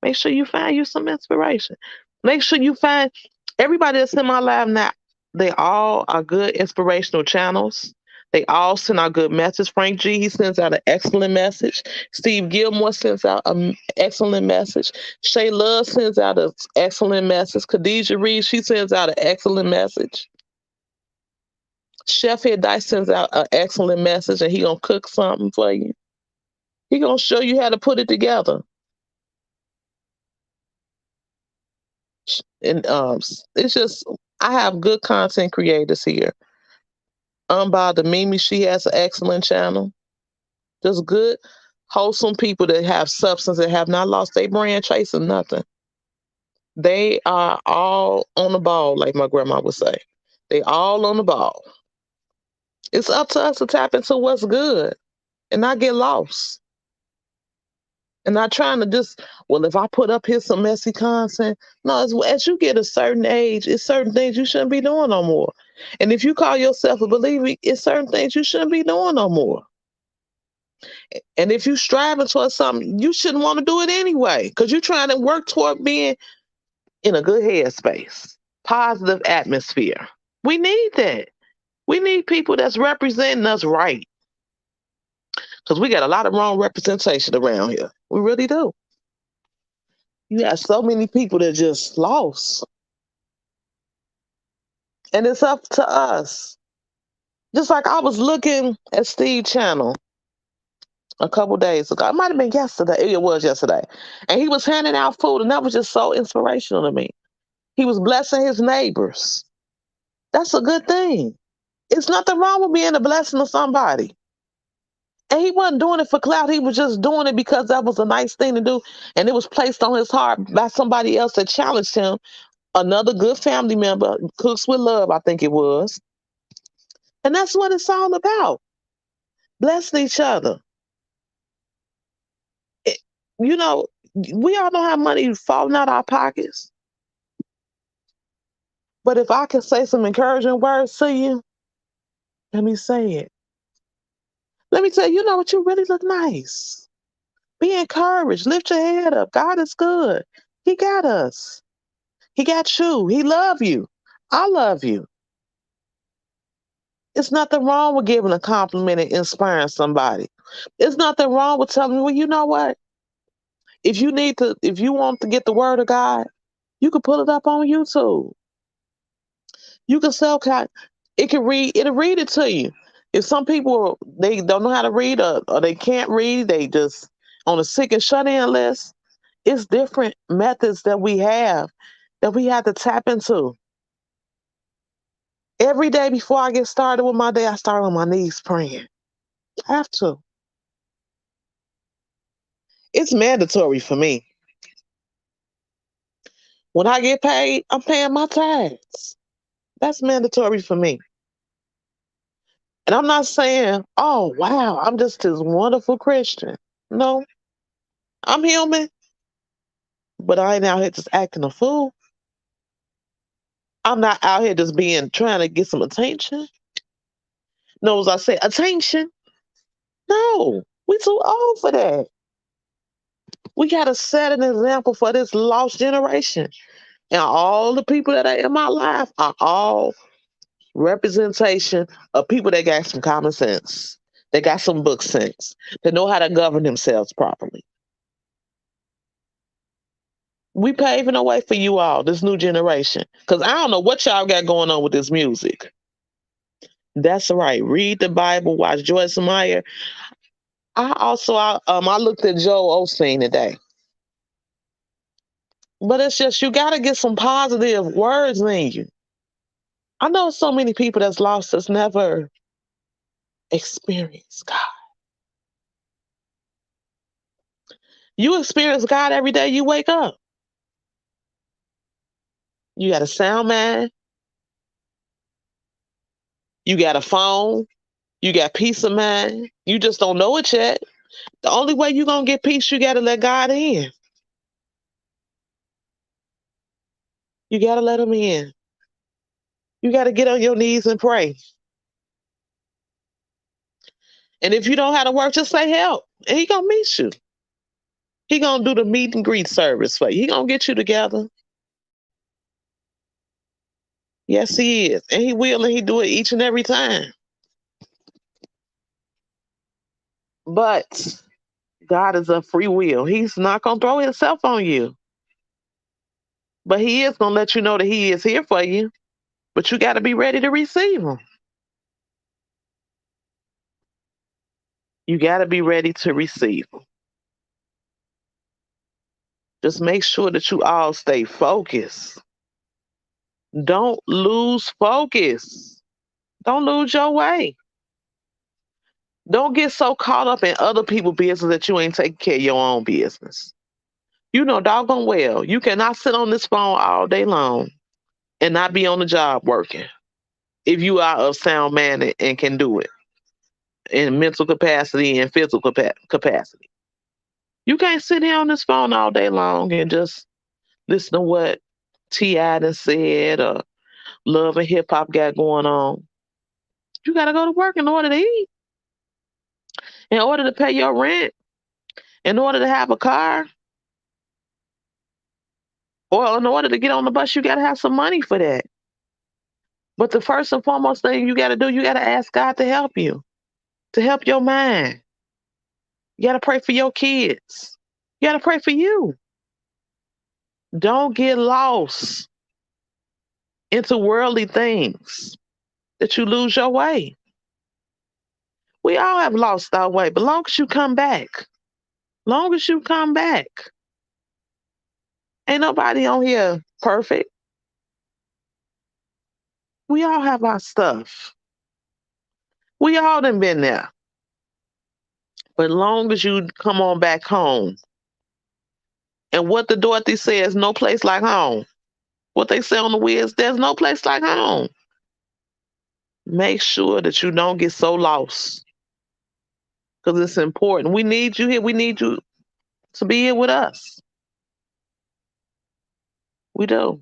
S1: Make sure you find you some inspiration. Make sure you find everybody that's in my life now. They all are good inspirational channels. They all send out good message. Frank G, he sends out an excellent message. Steve Gilmore sends out an excellent message. Shay Love sends out an excellent message. Khadijah Reed, she sends out an excellent message. Chef Head Dice sends out an excellent message, and he gonna cook something for you. He gonna show you how to put it together. And it's just I have good content creators here. Unbothered Mimi, she has an excellent channel. Just good, wholesome people that have substance that have not lost their brand chasing nothing. They are all on the ball, like my grandma would say. They all on the ball. It's up to us to tap into what's good and not get lost. And not trying to just, well, if I put up here some messy content. No, as you get a certain age, it's certain things you shouldn't be doing no more. And if you call yourself a believer, it's certain things you shouldn't be doing no more. And if you're striving towards something, you shouldn't want to do it anyway, because you're trying to work toward being in a good headspace, positive atmosphere. We need that. We need people that's representing us right, because we got a lot of wrong representation around here. We really do. You got so many people that just lost. And it's up to us. Just like I was looking at Steve's channel a couple days ago. It might have been yesterday. It was yesterday. And he was handing out food, and that was just so inspirational to me. He was blessing his neighbors. That's a good thing. It's nothing wrong with being a blessing to somebody. And he wasn't doing it for clout. He was just doing it because that was a nice thing to do. And it was placed on his heart by somebody else that challenged him. Another good family member, Cooks with Love, I think it was. And that's what it's all about. Blessing each other. It, you know, we all don't have money falling out our pockets. But if I can say some encouraging words to you, let me say it. Let me tell you, you know what? You really look nice. Be encouraged. Lift your head up. God is good. He got us. He got you. He love you. I love you. It's nothing wrong with giving a compliment and inspiring somebody. It's nothing wrong with telling me, well, you know what? If you want to get the word of God, you can pull it up on YouTube. You can it'll read it to you. If some people they don't know how to read or they can't read, they just on a sick and shut in list. It's different methods that we have to tap into. Every day before I get started with my day, I start on my knees praying. I have to. It's mandatory for me. When I get paid, I'm paying my tithes. That's mandatory for me. And I'm not saying, oh, wow, I'm just this wonderful Christian. No, I'm human, but I ain't out here just acting a fool. I'm not out here just trying to get some attention. No, as I say, attention. No, we too old for that. We got to set an example for this lost generation. And all the people that are in my life are all representation of people that got some common sense. They got some book sense. They know how to govern themselves properly. We paving the way for you all, this new generation. Because I don't know what y'all got going on with this music. That's right. Read the Bible, watch Joyce Meyer. I looked at Joel Osteen today. But it's just you gotta get some positive words in you. I know so many people that's lost that's never experienced God. You experience God every day you wake up. You got a sound mind. You got a phone. You got peace of mind. You just don't know it yet. The only way you're going to get peace, you got to let God in. You got to let him in. You got to get on your knees and pray. And if you don't have to work, just say help. And he gonna meet you. He gonna do the meet and greet service for you. He gonna get you together. Yes, he is. And he will, and he do it each and every time. But God is a free will. He's not gonna throw himself on you. But he is gonna let you know that he is here for you. But you gotta be ready to receive him. You gotta be ready to receive him. Just make sure that you all stay focused. Don't lose focus. Don't lose your way. Don't get so caught up in other people's business that you ain't taking care of your own business. You know doggone well you cannot sit on this phone all day long and not be on the job working if you are of sound mind and can do it in mental capacity and physical capacity. You can't sit here on this phone all day long and just listen to what T.I. done said or love and hip hop got going on. You got to go to work in order to eat, in order to pay your rent, in order to have a car, or in order to get on the bus. You got to have some money for that. But the first and foremost thing you got to do, you got to ask God to help you, to help your mind. You got to pray for your kids. You got to pray for you. Don't get lost into worldly things that you lose your way. We all have lost our way, but long as you come back, long as you come back, ain't nobody on here perfect. We all have our stuff. We all done been there. But long as you come on back home, and what the Dorothy says, no place like home. What they say on the Wiz, there's no place like home. Make sure that you don't get so lost because it's important. We need you here. We need you to be here with us. We do.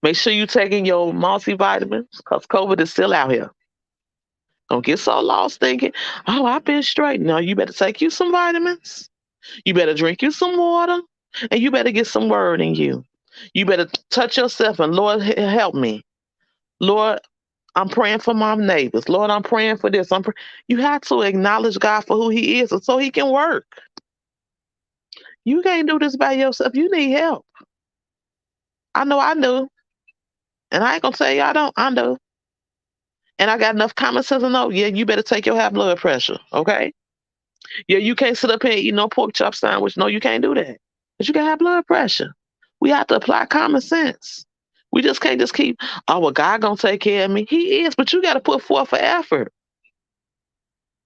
S1: Make sure you taking your multivitamins because COVID is still out here. Don't get so lost thinking, oh, I've been straight. No, you better take you some vitamins. You better drink you some water. And you better get some word in you. You better touch yourself and Lord, help me. Lord, I'm praying for my neighbors. Lord, I'm praying for this. You have to acknowledge God for who he is so he can work. You can't do this by yourself. You need help. I know I do. And I ain't going to tell you I don't. I do. And I got enough common sense to know, yeah, you better take your high blood pressure, okay? Yeah, you can't sit up here and eat no pork chop sandwich. No, you can't do that. But you got high blood pressure. We have to apply common sense. We just can't just keep, oh, well, God going to take care of me. He is, but you got to put forth an effort.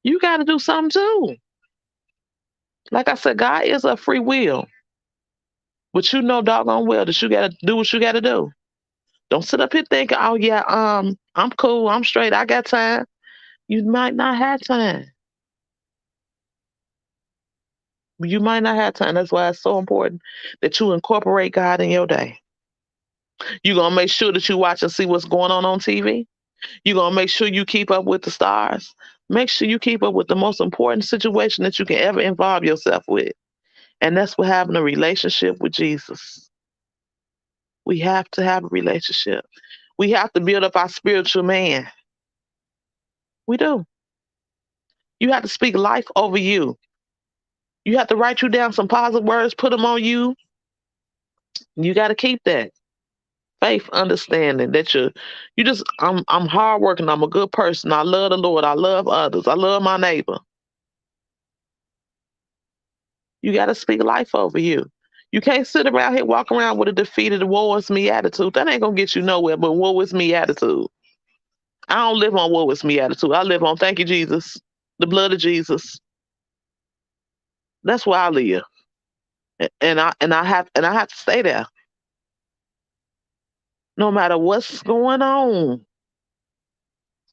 S1: You got to do something too. Like I said, God is a free will. But you know doggone well that you got to do what you got to do. Don't sit up here thinking, oh, yeah, I'm cool. I'm straight. I got time. You might not have time. You might not have time. That's why it's so important that you incorporate God in your day. You're going to make sure that you watch and see what's going on TV. You're going to make sure you keep up with the stars. Make sure you keep up with the most important situation that you can ever involve yourself with. And that's what having a relationship with Jesus. We have to have a relationship. We have to build up our spiritual man. We do. You have to speak life over you. You have to write you down some positive words, put them on you. You got to keep that faith, understanding that I'm hardworking. I'm a good person. I love the Lord. I love others. I love my neighbor. You got to speak life over you. You can't sit around here, walk around with a defeated woe is me attitude. That ain't gonna get you nowhere. But woe is me attitude. I don't live on woe is me attitude. I live on thank you Jesus, the blood of Jesus. That's where I live, and I have to stay there, no matter what's going on.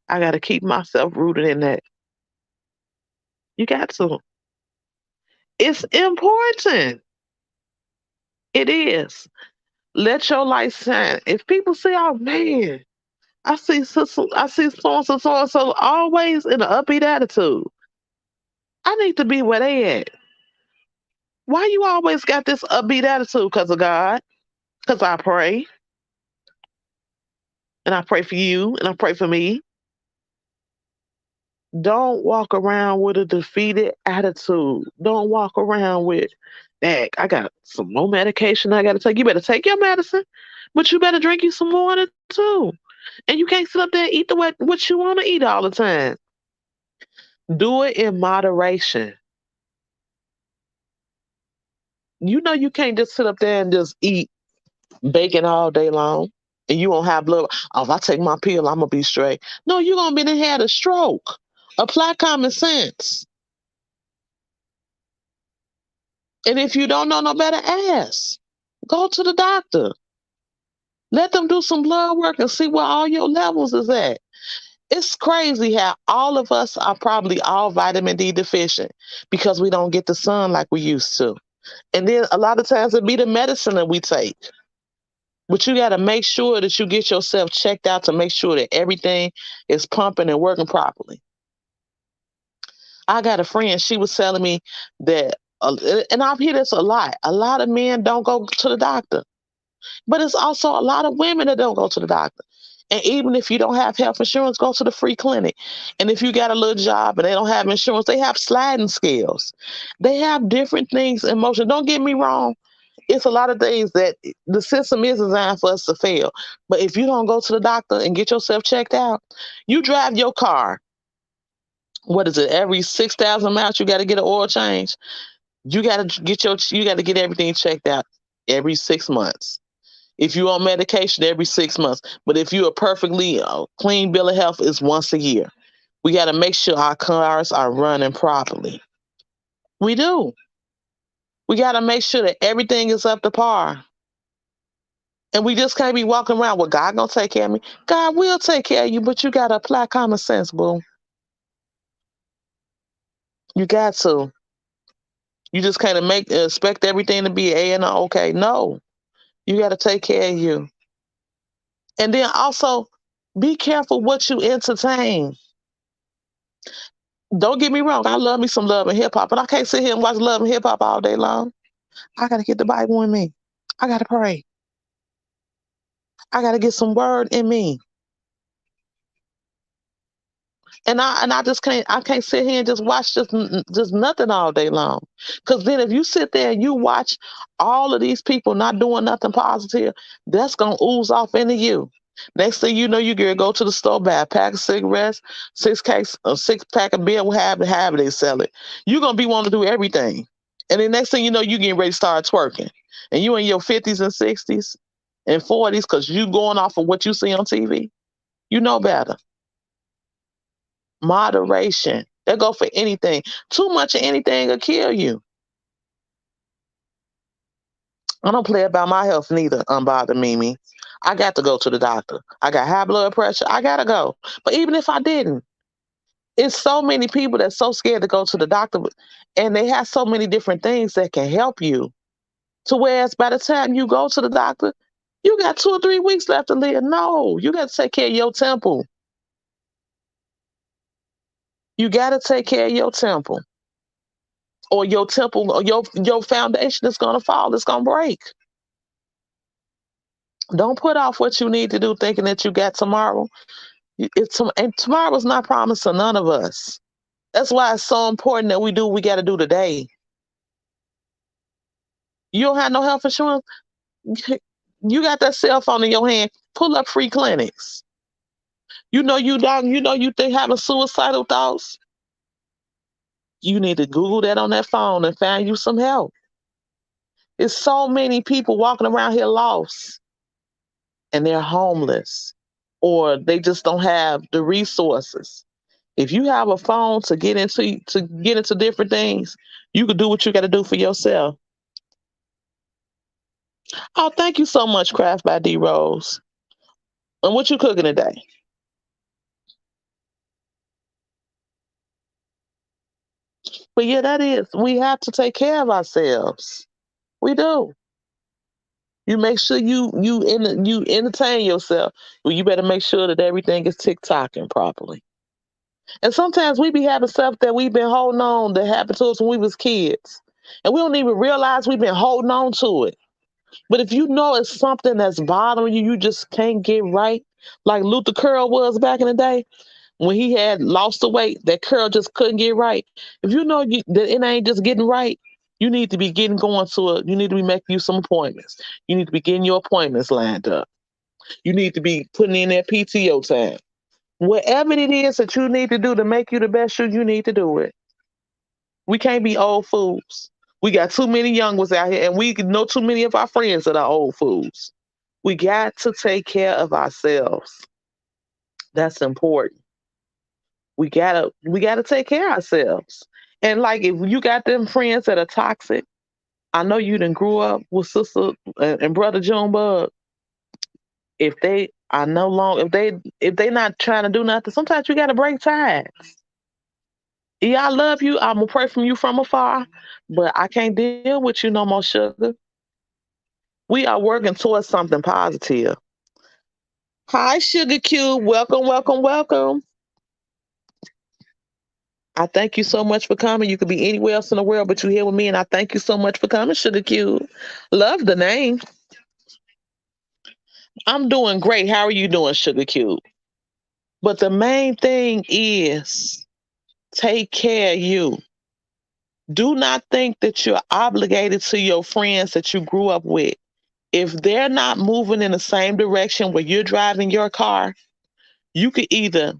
S1: I got to keep myself rooted in that. You got to. It's important. It is. Let your light shine. If people say, "Oh man, I see so and so always in an upbeat attitude," I need to be where they at. Why you always got this upbeat attitude? Because of God. Because I pray, and I pray for you, and I pray for me. Don't walk around with a defeated attitude. Don't walk around with that. I got some more medication I got to take. You better take your medicine, but you better drink you some water too. And you can't sit up there and eat what you want to eat all the time. Do it in moderation. You know you can't just sit up there and just eat bacon all day long and you won't have blood. Oh, if I take my pill, I'm gonna be straight. No, you're gonna be in had a stroke. Apply common sense. And if you don't know no better, ask. Go to the doctor. Let them do some blood work and see where all your levels is at. It's crazy how all of us are probably all vitamin D deficient because we don't get the sun like we used to. And then a lot of times it be the medicine that we take. But you got to make sure that you get yourself checked out to make sure that everything is pumping and working properly. I got a friend, she was telling me that, and I've heard this a lot. A lot of men don't go to the doctor, but it's also a lot of women that don't go to the doctor. And even if you don't have health insurance, go to the free clinic. And if you got a little job and they don't have insurance, they have sliding scales. They have different things in motion. Don't get me wrong. It's a lot of things that the system is designed for us to fail. But if you don't go to the doctor and get yourself checked out, you drive your car. What is it? Every 6,000 miles, you got to get an oil change. You got to get everything checked out every 6 months. If you're on medication, every 6 months. But if you're a perfectly clean bill of health, it's once a year. We got to make sure our cars are running properly. We do. We got to make sure that everything is up to par. And we just can't be walking around, well, God gonna take care of me. God will take care of you, but you gotta apply common sense, boo. You got to. You just can't expect everything to be A and okay. No, you gotta take care of you. And then also, be careful what you entertain. Don't get me wrong, I love me some love and hip hop, but I can't sit here and watch love and hip hop all day long. I gotta get the Bible in me. I gotta pray. I gotta get some word in me. And I just can't sit here and just watch just nothing all day long. Because then if you sit there and you watch all of these people not doing nothing positive, that's gonna ooze off into you. Next thing you know, you gonna go to the store, buy a pack of cigarettes, a 6 pack of beer, however they sell it. You're gonna be wanting to do everything. And then next thing you know, you getting ready to start twerking. And you in your 50s and 60s and 40s because you going off of what you see on TV. You know better. Moderation. That go for anything. Too much of anything will kill you. I don't play about my health neither, unbothered Mimi. I got to go to the doctor. I got high blood pressure. I gotta go. But even if I didn't, it's so many people that's so scared to go to the doctor, and they have so many different things that can help you. To whereas by the time you go to the doctor, you got 2 or 3 weeks left to live. No, you got to take care of your temple. You got to take care of your temple. Or your temple or your foundation is going to fall. It's going to break. Don't put off what you need to do thinking that you got tomorrow. And tomorrow's not promised to none of us. That's why it's so important that we do what we got to do today. You don't have no health insurance? You got that cell phone in your hand. Pull up free clinics. You think having suicidal thoughts? You need to Google that on that phone and find you some help. There's so many people walking around here lost and they're homeless or they just don't have the resources. If you have a phone to get into different things, you can do what you got to do for yourself. Oh, thank you so much, Craft by D Rose. And what you cooking today? But yeah, that is. We have to take care of ourselves. We do. You make sure you entertain yourself. Well, you better make sure that everything is tick tocking properly. And sometimes we be having stuff that we've been holding on that happened to us when we was kids, and we don't even realize we've been holding on to it. But if you know it's something that's bothering you, you just can't get right, like Luther Curl was back in the day when he had lost the weight, that Curl just couldn't get right. If you know that it ain't just getting right, you need to be getting going to it. You need to be making you some appointments. You need to be getting your appointments lined up. You need to be putting in that PTO time. Whatever it is that you need to do to make you the best you need to do it. We can't be old fools. We got too many young ones out here, and we know too many of our friends that are old fools. We got to take care of ourselves. That's important. We gotta take care of ourselves. And like if you got them friends that are toxic, I know you done grew up with sister and brother Junebug. If they are no long, if they not trying to do nothing, sometimes you gotta break ties. Yeah, I love you. I'm gonna pray from you from afar, but I can't deal with you no more, sugar. We are working towards something positive. Hi, Sugar Cube. Welcome, welcome, welcome. I thank you so much for coming. You could be anywhere else in the world, but you're here with me, and I thank you so much for coming, Sugar Cube. Love the name. I'm doing great. How are you doing, Sugar Cube? But the main thing is take care of you. Do not think that you're obligated to your friends that you grew up with. If they're not moving in the same direction where you're driving your car, you could either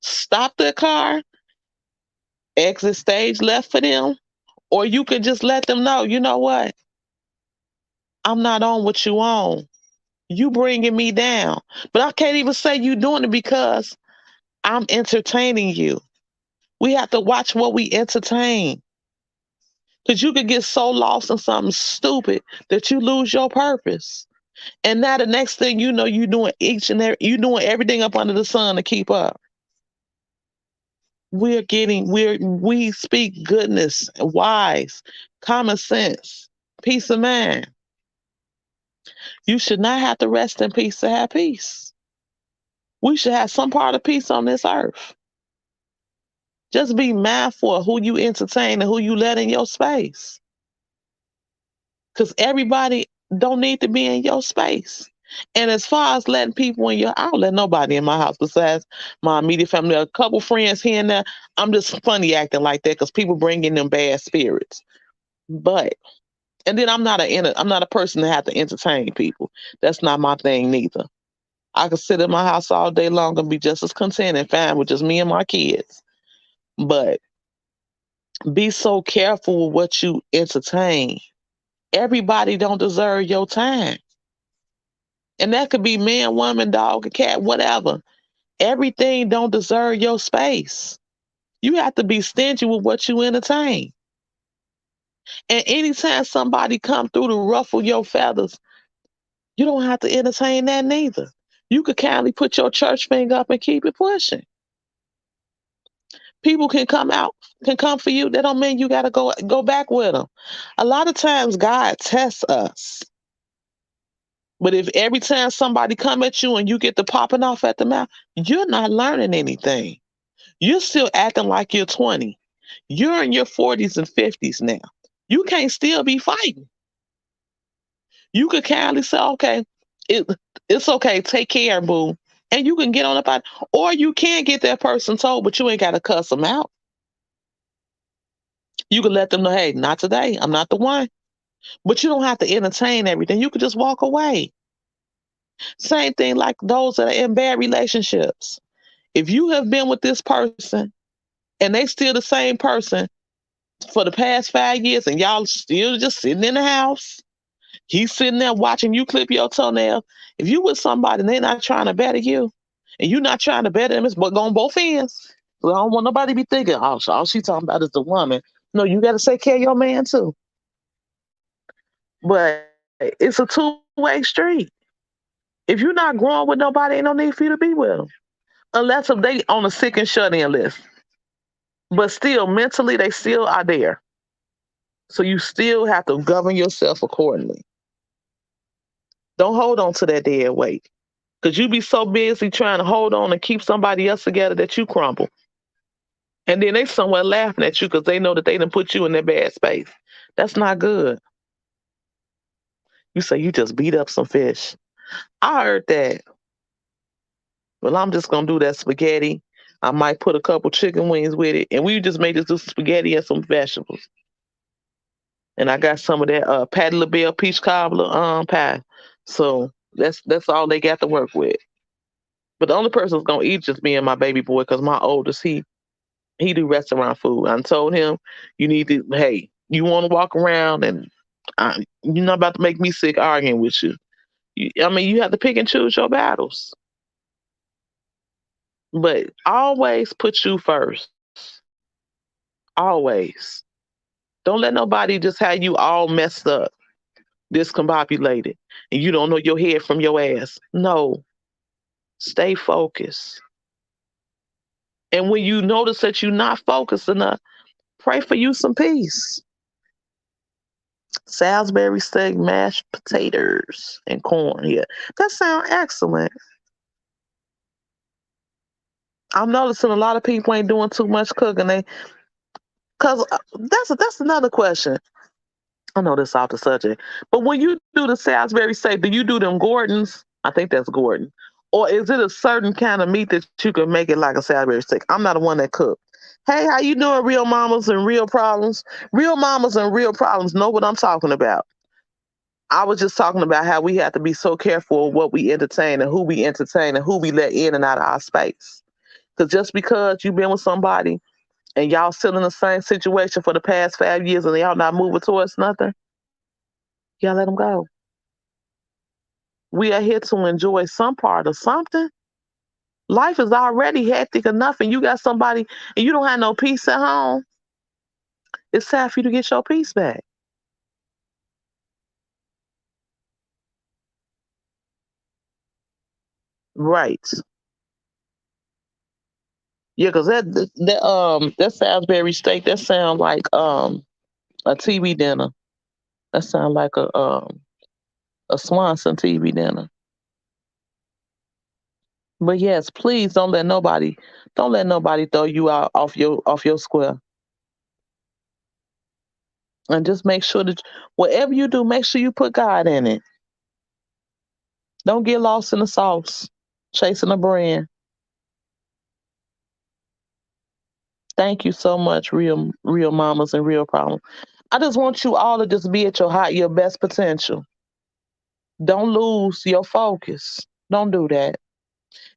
S1: stop the car, exit stage left for them, or you could just let them know, you know what? I'm not on what you on. You bringing me down. But I can't even say you doing it because I'm entertaining you. We have to watch what we entertain. Because you could get so lost in something stupid that you lose your purpose. And now the next thing you know, you doing everything up under the sun to keep up. We speak goodness, wise, common sense, peace of mind. You should not have to rest in peace to have peace. We should have some part of peace on this earth. Just be mindful of who you entertain and who you let in your space. Because everybody don't need to be in your space. And as far as letting people in I don't let nobody in my house besides my immediate family. A couple friends here and there. I'm just funny acting like that because people bring in them bad spirits. But and then I'm not a person that have to entertain people. That's not my thing neither. I could sit in my house all day long and be just as content and fine with just me and my kids. But be so careful with what you entertain. Everybody don't deserve your time. And that could be man, woman, dog, a cat, whatever. Everything don't deserve your space. You have to be stingy with what you entertain. And anytime somebody come through to ruffle your feathers, you don't have to entertain that neither. You could kindly put your church finger up and keep it pushing. People can come for you. That don't mean you got to go back with them. A lot of times God tests us. But if every time somebody come at you and you get the popping off at the mouth, you're not learning anything. You're still acting like you're 20. You're in your 40s and 50s now. You can't still be fighting. You could kindly say, okay, it, it's okay, take care, boo. And you can get on up out, or you can get that person told, but you ain't got to cuss them out. You can let them know, hey, not today. I'm not the one. But you don't have to entertain everything. You could just walk away. Same thing like those that are in bad relationships. If you have been with this person and they still the same person for the past 5 years and y'all still just sitting in the house, he's sitting there watching you clip your toenail. If you with somebody and they're not trying to better you and you're not trying to better them, it's going both ends. So I don't want nobody to be thinking, oh, all she talking about is the woman. No, you got to take care of your man too. But it's a two-way street. If you're not growing with nobody, ain't no need for you to be with them. Unless if they on a sick and shut in list. But still, mentally, they still are there. So you still have to govern yourself accordingly. Don't hold on to that dead weight. Because you be so busy trying to hold on and keep somebody else together that you crumble. And then they somewhere laughing at you because they know that they done put you in their bad space. That's not good. You say you just beat up some fish. I heard that. Well, I'm just gonna do that spaghetti. I might put a couple chicken wings with it, and we just made this do spaghetti and some vegetables. And I got some of that Patty LaBelle peach cobbler pie. So that's all they got to work with. But the only person who's gonna eat just me and my baby boy, because my oldest he do restaurant food. I told him you need to. Hey, you want to walk around and you're not about to make me sick arguing with you. I mean, you have to pick and choose your battles, but always put you first. Always. Don't let nobody just have you all messed up, discombobulated, and you don't know your head from your ass. No, stay focused. And when you notice that you're not focused enough, pray for you some peace. Salisbury steak, mashed potatoes, and corn. Yeah, that sounds excellent. I'm noticing a lot of people ain't doing too much cooking. Cause that's another question. I know this off the subject, but when you do the Salisbury steak, do you do them Gordons? I think that's Gordon. Or is it a certain kind of meat that you can make it like a Salisbury steak? I'm not the one that cook. Hey, how you doing, real mamas and real problems? Real mamas and real problems know what I'm talking about. I was just talking about how we have to be so careful of what we entertain and who we let in and out of our space. Because just because you've been with somebody and y'all still in the same situation for the past 5 years and y'all not moving towards nothing, y'all let them go. We are here to enjoy some part of something. Life is already hectic enough, and you got somebody and you don't have no peace at home. It's time for you to get your peace back. Right. Yeah, because that Salisbury steak, that sounds like a TV dinner. That sounds like a Swanson TV dinner. But yes, please don't let nobody throw you out off your square. And just make sure that whatever you do, make sure you put God in it. Don't get lost in the sauce, chasing a brand. Thank you so much, real mamas and real problems. I just want you all to just be at your best potential. Don't lose your focus. Don't do that.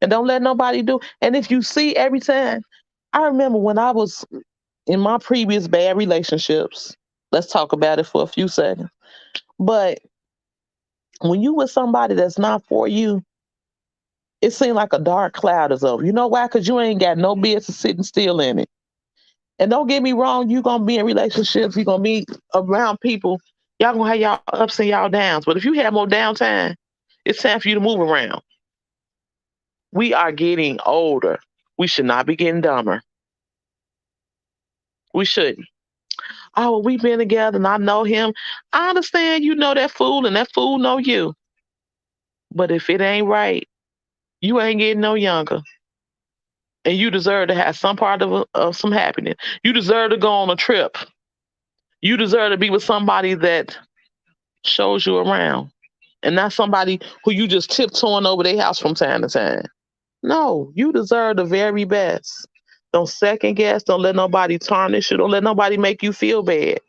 S1: And don't let nobody do. And if you see every time, I remember when I was in my previous bad relationships. Let's talk about it for a few seconds. But when you with somebody that's not for you, it seems like a dark cloud is over. You know why? Because you ain't got no business sitting still in it. And don't get me wrong, you're gonna be in relationships, you're gonna be around people, y'all gonna have y'all ups and y'all downs. But if you have more downtime, it's time for you to move around. We are getting older. We should not be getting dumber. We shouldn't. Oh, well, we've been together and I know him. I understand you know that fool and that fool know you. But if it ain't right, you ain't getting no younger. And you deserve to have some part of some happiness. You deserve to go on a trip. You deserve to be with somebody that shows you around and not somebody who you just tiptoeing over their house from time to time. No, you deserve the very best. Don't second guess. Don't let nobody tarnish you. Don't let nobody make you feel bad.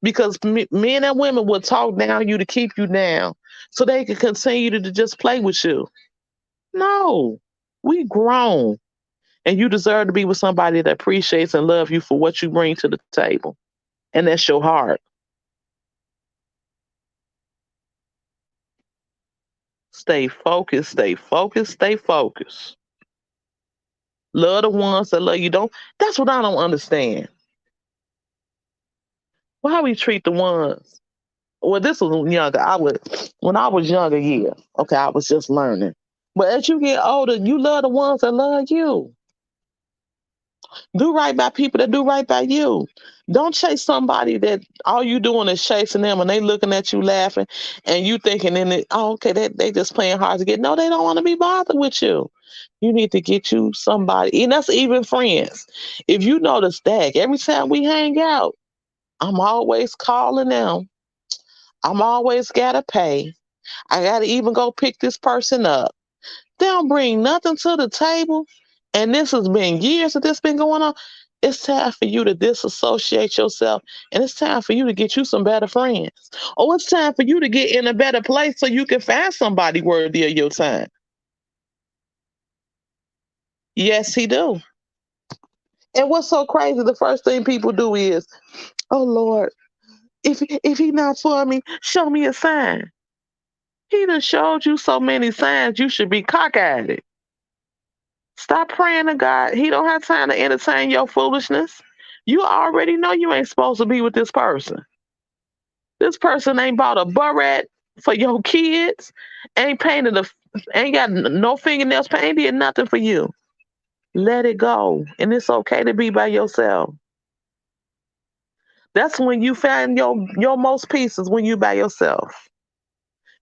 S1: Because men and women will talk down you to keep you down so they can continue to just play with you. No, we grown. And you deserve to be with somebody that appreciates and loves you for what you bring to the table. And that's your heart. Stay focused, stay focused, stay focused. Love the ones that love you. Don't. That's what I don't understand. Why we treat the ones. Well, this was younger. When I was younger, yeah. Okay, I was just learning. But as you get older, you love the ones that love you. Do right by people that do right by you. Don't chase somebody that all you doing is chasing them and they looking at you laughing and you thinking in it, oh, okay, they just playing hard to get. No, they don't want to be bothered with you. You need to get you somebody, and that's even friends. If you notice that every time we hang out, I'm always calling them. I'm always gotta pay. I gotta even go pick this person up. They don't bring nothing to the table. And this has been years that this been going on. It's time for you to disassociate yourself. And it's time for you to get you some better friends. Or it's time for you to get in a better place so you can find somebody worthy of your time. Yes, he do. And what's so crazy, the first thing people do is, oh Lord, if he not for me, show me a sign. He done showed you so many signs you should be cockeyed. Stop praying to God. He don't have time to entertain your foolishness. You already know you ain't supposed to be with this person. This person ain't bought a beret for your kids, ain't painted a, ain't got no fingernails, ain't did nothing for you. Let it go, and it's okay to be by yourself. That's when you find your most peace is when you by yourself,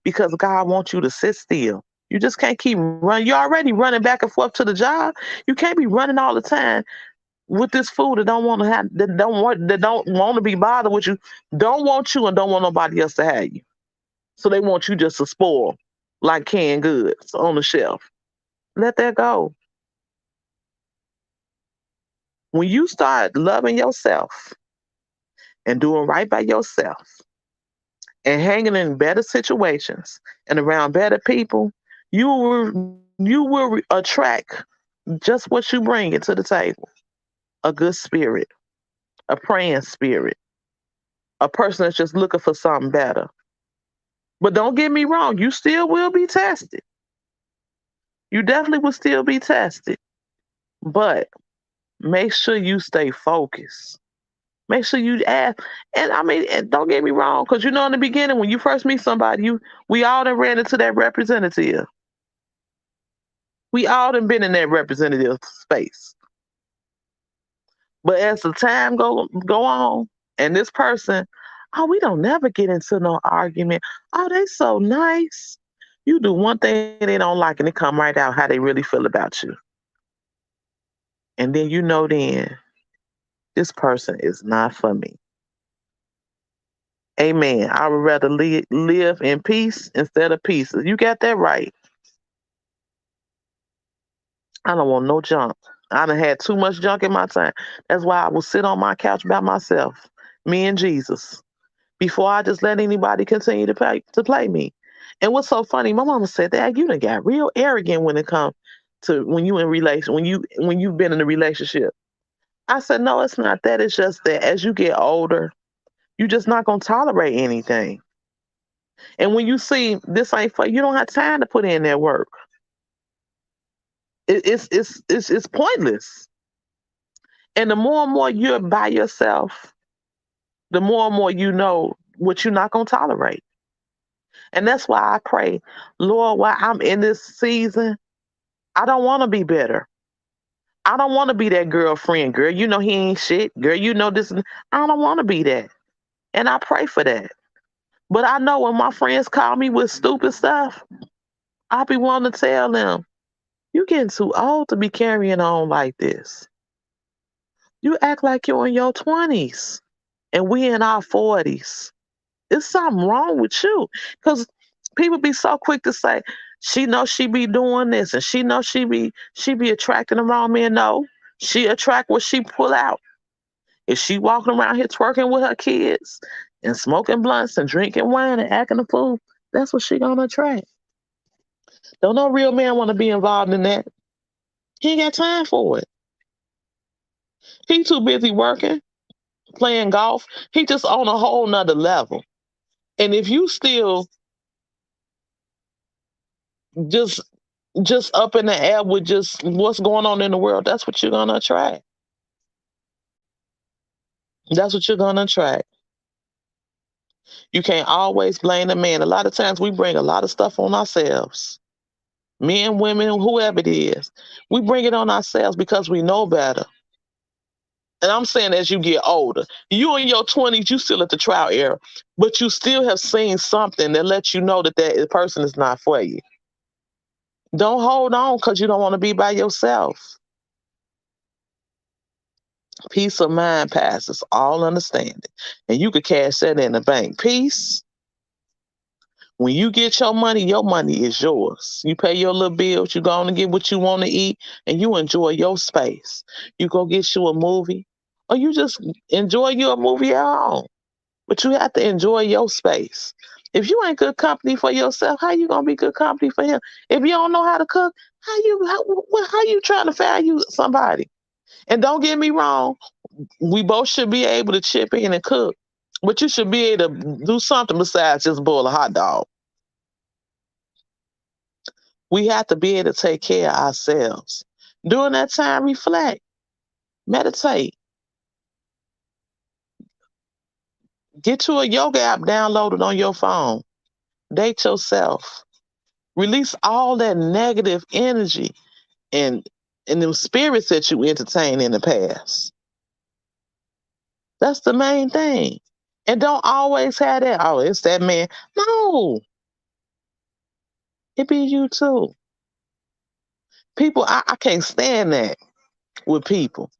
S1: because God wants you to sit still. You just can't keep running. You're already running back and forth to the job. You can't be running all the time with this fool that don't want to have that don't want to be bothered with you, don't want you and don't want nobody else to have you. So they want you just to spoil like canned goods on the shelf. Let that go. When you start loving yourself and doing right by yourself and hanging in better situations and around better people, you will attract just what you bring into the table. A good spirit, a praying spirit, a person that's just looking for something better. But don't get me wrong, you still will be tested. You definitely will still be tested. But make sure you stay focused. Make sure you ask. And I mean, and don't get me wrong, because you know in the beginning when you first meet somebody, we all done ran into that representative. We all done been in that representative space. But as the time go on, and this person, oh, we don't never get into no argument. Oh, they so nice. You do one thing they don't like, and it come right out how they really feel about you. And then then this person is not for me. Amen. I would rather live in peace instead of pieces. You got that right. I don't want no junk. I done had too much junk in my time. That's why I will sit on my couch by myself, me and Jesus, before I just let anybody continue to play me. And what's so funny, my mama said that you done got real arrogant when it comes to when you in relation when you've been in a relationship. I said, no, it's not that. It's just that as you get older, you're just not gonna tolerate anything. And when you see this ain't for you, don't have time to put in that work. It's pointless. And the more and more you're by yourself, the more and more you know what you're not gonna tolerate. And that's why I pray, Lord, while I'm in this season, I don't want to be better. I don't want to be that girlfriend, girl. You know he ain't shit, girl. You know this. I don't want to be that, and I pray for that. But I know when my friends call me with stupid stuff, I be wanting to tell them, you getting too old to be carrying on like this. You act like you're in your 20s and we in our 40s. There's something wrong with you. Because people be so quick to say, she knows she be doing this and she knows she be attracting the wrong man. No, she attract what she pull out. If she walking around here twerking with her kids and smoking blunts and drinking wine and acting a fool, that's what she gonna attract. Don't no real man want to be involved in that. He ain't got time for it. He too busy working, playing golf. He just on a whole nother level. And if you still just just up in the air with just what's going on in the world, that's what you're gonna attract. That's what you're gonna attract. You can't always blame the man. A lot of times we bring a lot of stuff on ourselves. Men, women, whoever it is. We bring it on ourselves because we know better. And I'm saying as you get older, you in your 20s, you still at the trial era, but you still have seen something that lets you know that that person is not for you. Don't hold on because you don't want to be by yourself. Peace of mind passes all understanding. And you could cash that in the bank. Peace. When you get your money is yours. You pay your little bills, you go on and get what you want to eat, and you enjoy your space. You go get you a movie, or you just enjoy your movie at home. But you have to enjoy your space. If you ain't good company for yourself, how you gonna be good company for him? If you don't know how to cook, how you trying to value somebody? And don't get me wrong, we both should be able to chip in and cook, but you should be able to do something besides just boil a hot dog. We have to be able to take care of ourselves. During that time, reflect, meditate, get you a yoga app downloaded on your phone, date yourself, release all that negative energy and them spirits that you entertained in the past. That's the main thing. And don't always have that, oh, it's that man. No, it be you too. People, I can't stand that with people.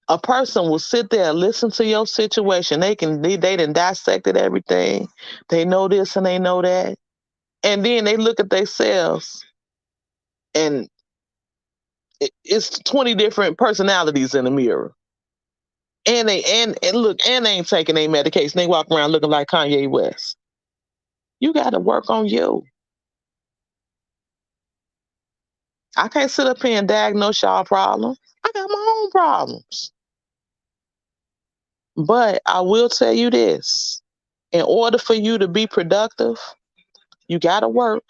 S1: A person will sit there and listen to your situation. They done dissected everything. They know this and they know that. And then they look at themselves and it's 20 different personalities in the mirror. And look, and they ain't taking their medication. They walk around looking like Kanye West. You gotta work on you. I can't sit up here and diagnose y'all problems. I got my own problems. But I will tell you this. In order for you to be productive, you gotta work.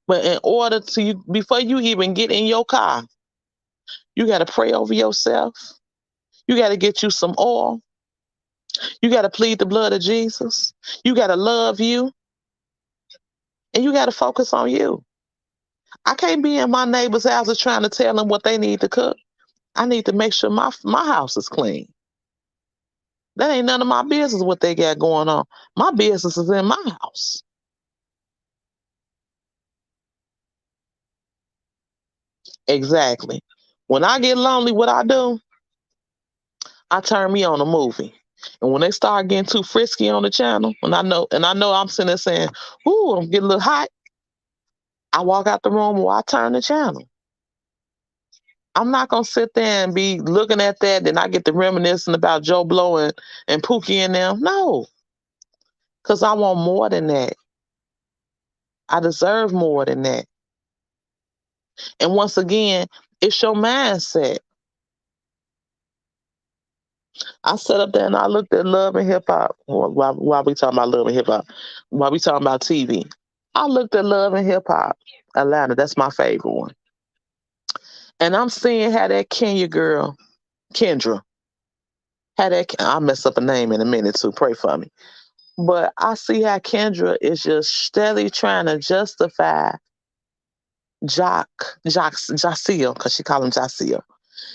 S1: But in order to you, before you even get in your car, you got to pray over yourself. You got to get you some oil. You got to plead the blood of Jesus. You got to love you. And you got to focus on you. I can't be in my neighbor's houses trying to tell them what they need to cook. I need to make sure my house is clean. That ain't none of my business what they got going on. My business is in my house. Exactly. When I get lonely, what I do, I turn me on a movie. And when they start getting too frisky on the channel, I know I'm sitting there saying, ooh, I'm getting a little hot, I walk out the room or I turn the channel. I'm not gonna sit there and be looking at that, then I get to reminiscing about Joe Blow and Pookie and them. No, because I want more than that. I deserve more than that. And once again, it's your mindset. I sat up there and I looked at love and hip hop. Why we talking about love and hip hop? Why we talking about TV? I looked at love and hip hop. Atlanta, that's my favorite one. And I'm seeing how that Kenya girl, Kendra, I mess up a name in a minute too. Pray for me. But I see how Kendra is just steadily trying to justify Jaceel, because she called him Jaceel.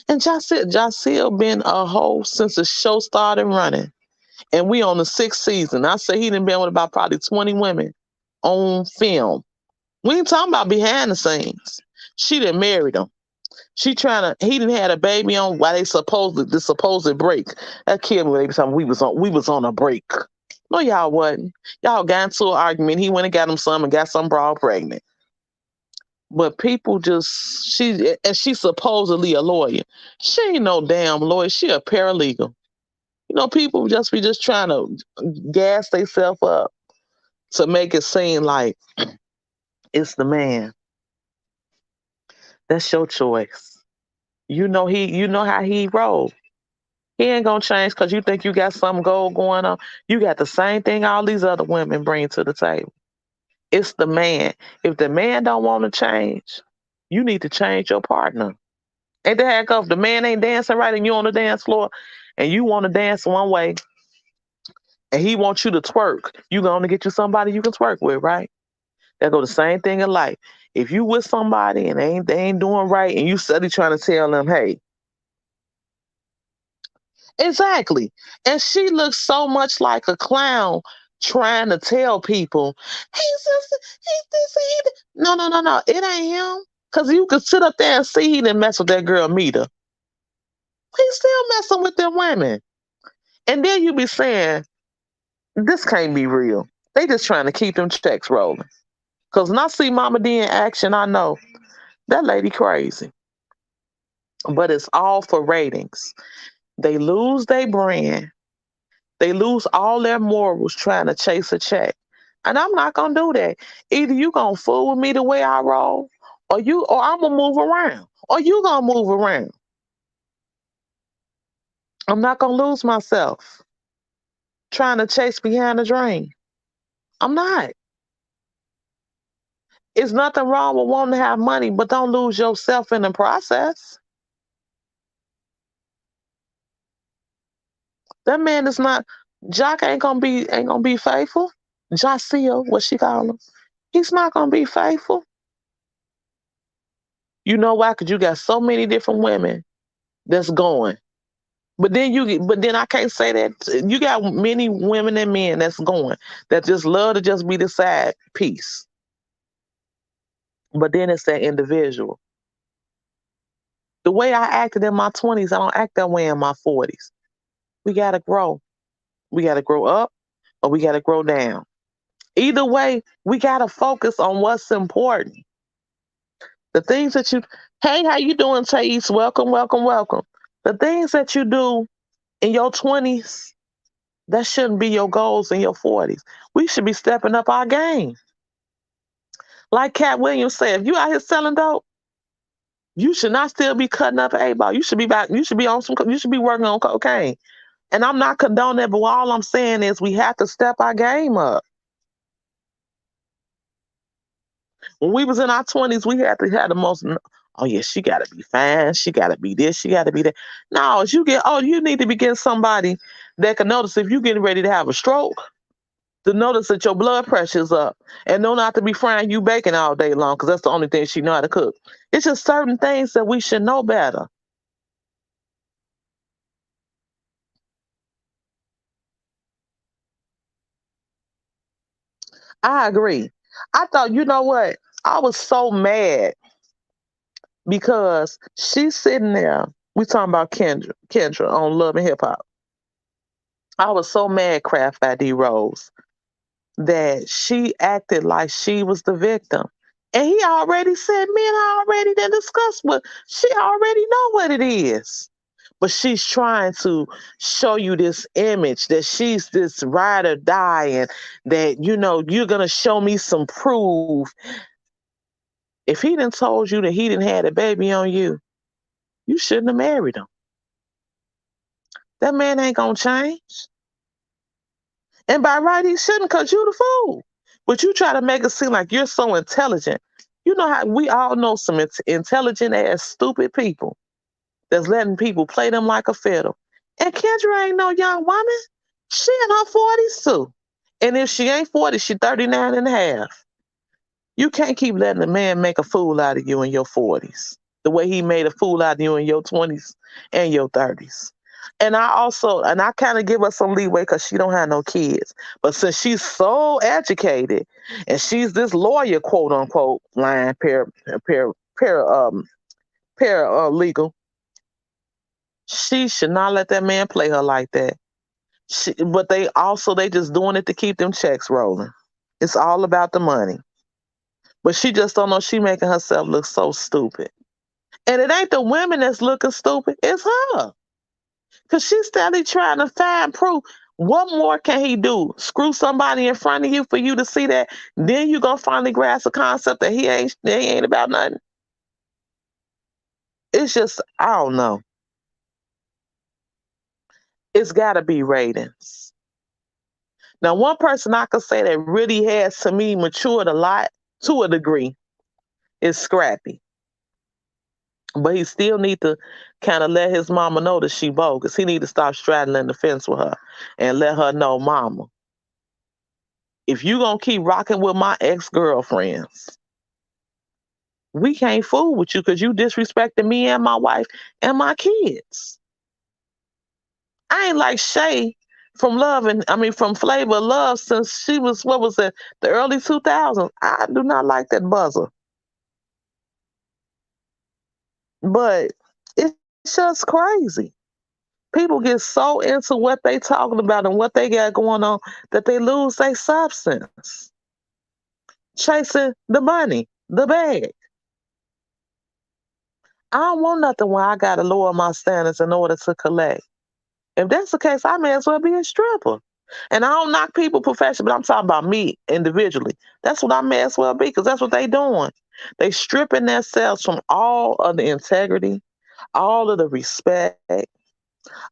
S1: And Jaceel been a hoe since the show started running. And we on the 6th season. I say he done been with about probably 20 women on film. We ain't talking about behind the scenes. She done married him. He done had a baby on while the supposed break. That kid when they was talking, we was on a break. No, y'all wasn't. Y'all got into an argument. He went and got him some and got some broad pregnant. But people she's supposedly a lawyer. She ain't no damn lawyer. She a paralegal. You know, people just trying to gas themselves up to make it seem like it's the man. That's your choice. You know how he roll. He ain't gonna change because you think you got some gold going on. You got the same thing all these other women bring to the table. It's the man. If the man don't want to change, you need to change your partner. Ain't the heck if the man ain't dancing right and you on the dance floor and you want to dance one way and he wants you to twerk, you gonna get you somebody you can twerk with, right? That go the same thing in life. If you with somebody and they ain't doing right and you steady trying to tell them, hey, Exactly. And she looks so much like a clown trying to tell people, he's this, he's this, he that." No, no, no, no. It ain't him. Because you could sit up there and see he didn't mess with that girl, Mita. He's still messing with them women. And then you be saying, this can't be real. They just trying to keep them checks rolling. Because when I see Mama D in action, I know that lady crazy. But it's all for ratings. They lose their brand. They lose all their morals trying to chase a check. And I'm not gonna do that. Either you gonna fool with me the way I roll, or I'm gonna move around. Or you gonna move around. I'm not gonna lose myself trying to chase behind a dream. I'm not. It's nothing wrong with wanting to have money, but don't lose yourself in the process. That man is not. Jock ain't gonna be faithful. Josiah, what she call him? He's not gonna be faithful. You know why? Because you got so many different women that's going. But then I can't say that you got many women and men that's going that just love to just be the side piece. But then it's that individual. The way I acted in my 20s, I don't act that way in my 40s. We gotta grow. We gotta grow up or we gotta grow down. Either way, we gotta focus on what's important. The things that you hey, how you doing, Thais? Welcome, welcome, welcome. The things that you do in your 20s, that shouldn't be your goals in your 40s. We should be stepping up our game. Like Cat Williams said, if you out here selling dope, you should not still be cutting up a ball. You should be back. You should be on some. You should be working on cocaine. And I'm not condoning it, but all I'm saying is we have to step our game up. When we was in our 20s, we had to have the most. Oh yeah, she got to be fine. She got to be this. She got to be that. No, as you get oh, you need to be getting somebody that can notice if you're getting ready to have a stroke. To notice that your blood pressure's up and know not to be frying you bacon all day long because that's the only thing she know how to cook. It's just certain things that we should know better. I agree. I thought, you know what? I was so mad because she's sitting there. We talking about Kendra on Love and Hip Hop. I was so mad, Craft ID Rose, that she acted like she was the victim. And he already said, me and I already done discussed what she already know what it is. But she's trying to show you this image that she's this ride or die and that, you're gonna show me some proof. If he didn't told you that he didn't had a baby on you, you shouldn't have married him. That man ain't gonna change. And by right, he shouldn't, because you the fool. But you try to make it seem like you're so intelligent. You know how we all know some intelligent ass stupid people that's letting people play them like a fiddle. And Kendra ain't no young woman. She in her 40s too. And if she ain't 40, she 39 and a half. You can't keep letting a man make a fool out of you in your 40s, the way he made a fool out of you in your 20s and your 30s. And I kind of give her some leeway because she don't have no kids. But since she's so educated and she's this lawyer, quote unquote, line paralegal, she should not let that man play her like that. But they just doing it to keep them checks rolling. It's all about the money. But she just don't know she making herself look so stupid. And it ain't the women that's looking stupid, it's her. Cause she's steadily trying to find proof. What more can he do? Screw somebody in front of you for you to see that? Then you gonna finally grasp the concept that he ain't about nothing. It's just, I don't know. It's gotta be ratings. Now, one person I could say that really has to me matured a lot to a degree is Scrappy. But he still need to kind of let his mama know that she bogus. He need to stop straddling the fence with her and let her know, mama, if you gonna keep rocking with my ex-girlfriends, we can't fool with you because you disrespecting me and my wife and my kids. I ain't like Shay from from Flavor of Love since she was, what was it, the early 2000s. I do not like that buzzer. But it's just crazy. People get so into what they talking about and what they got going on that they lose their substance. Chasing the money, the bag. I don't want nothing where I gotta lower my standards in order to collect. If that's the case, I may as well be a stripper. And I don't knock people professionally, but I'm talking about me individually. That's what I may as well be, because that's what they doing. They stripping themselves from all of the integrity, all of the respect,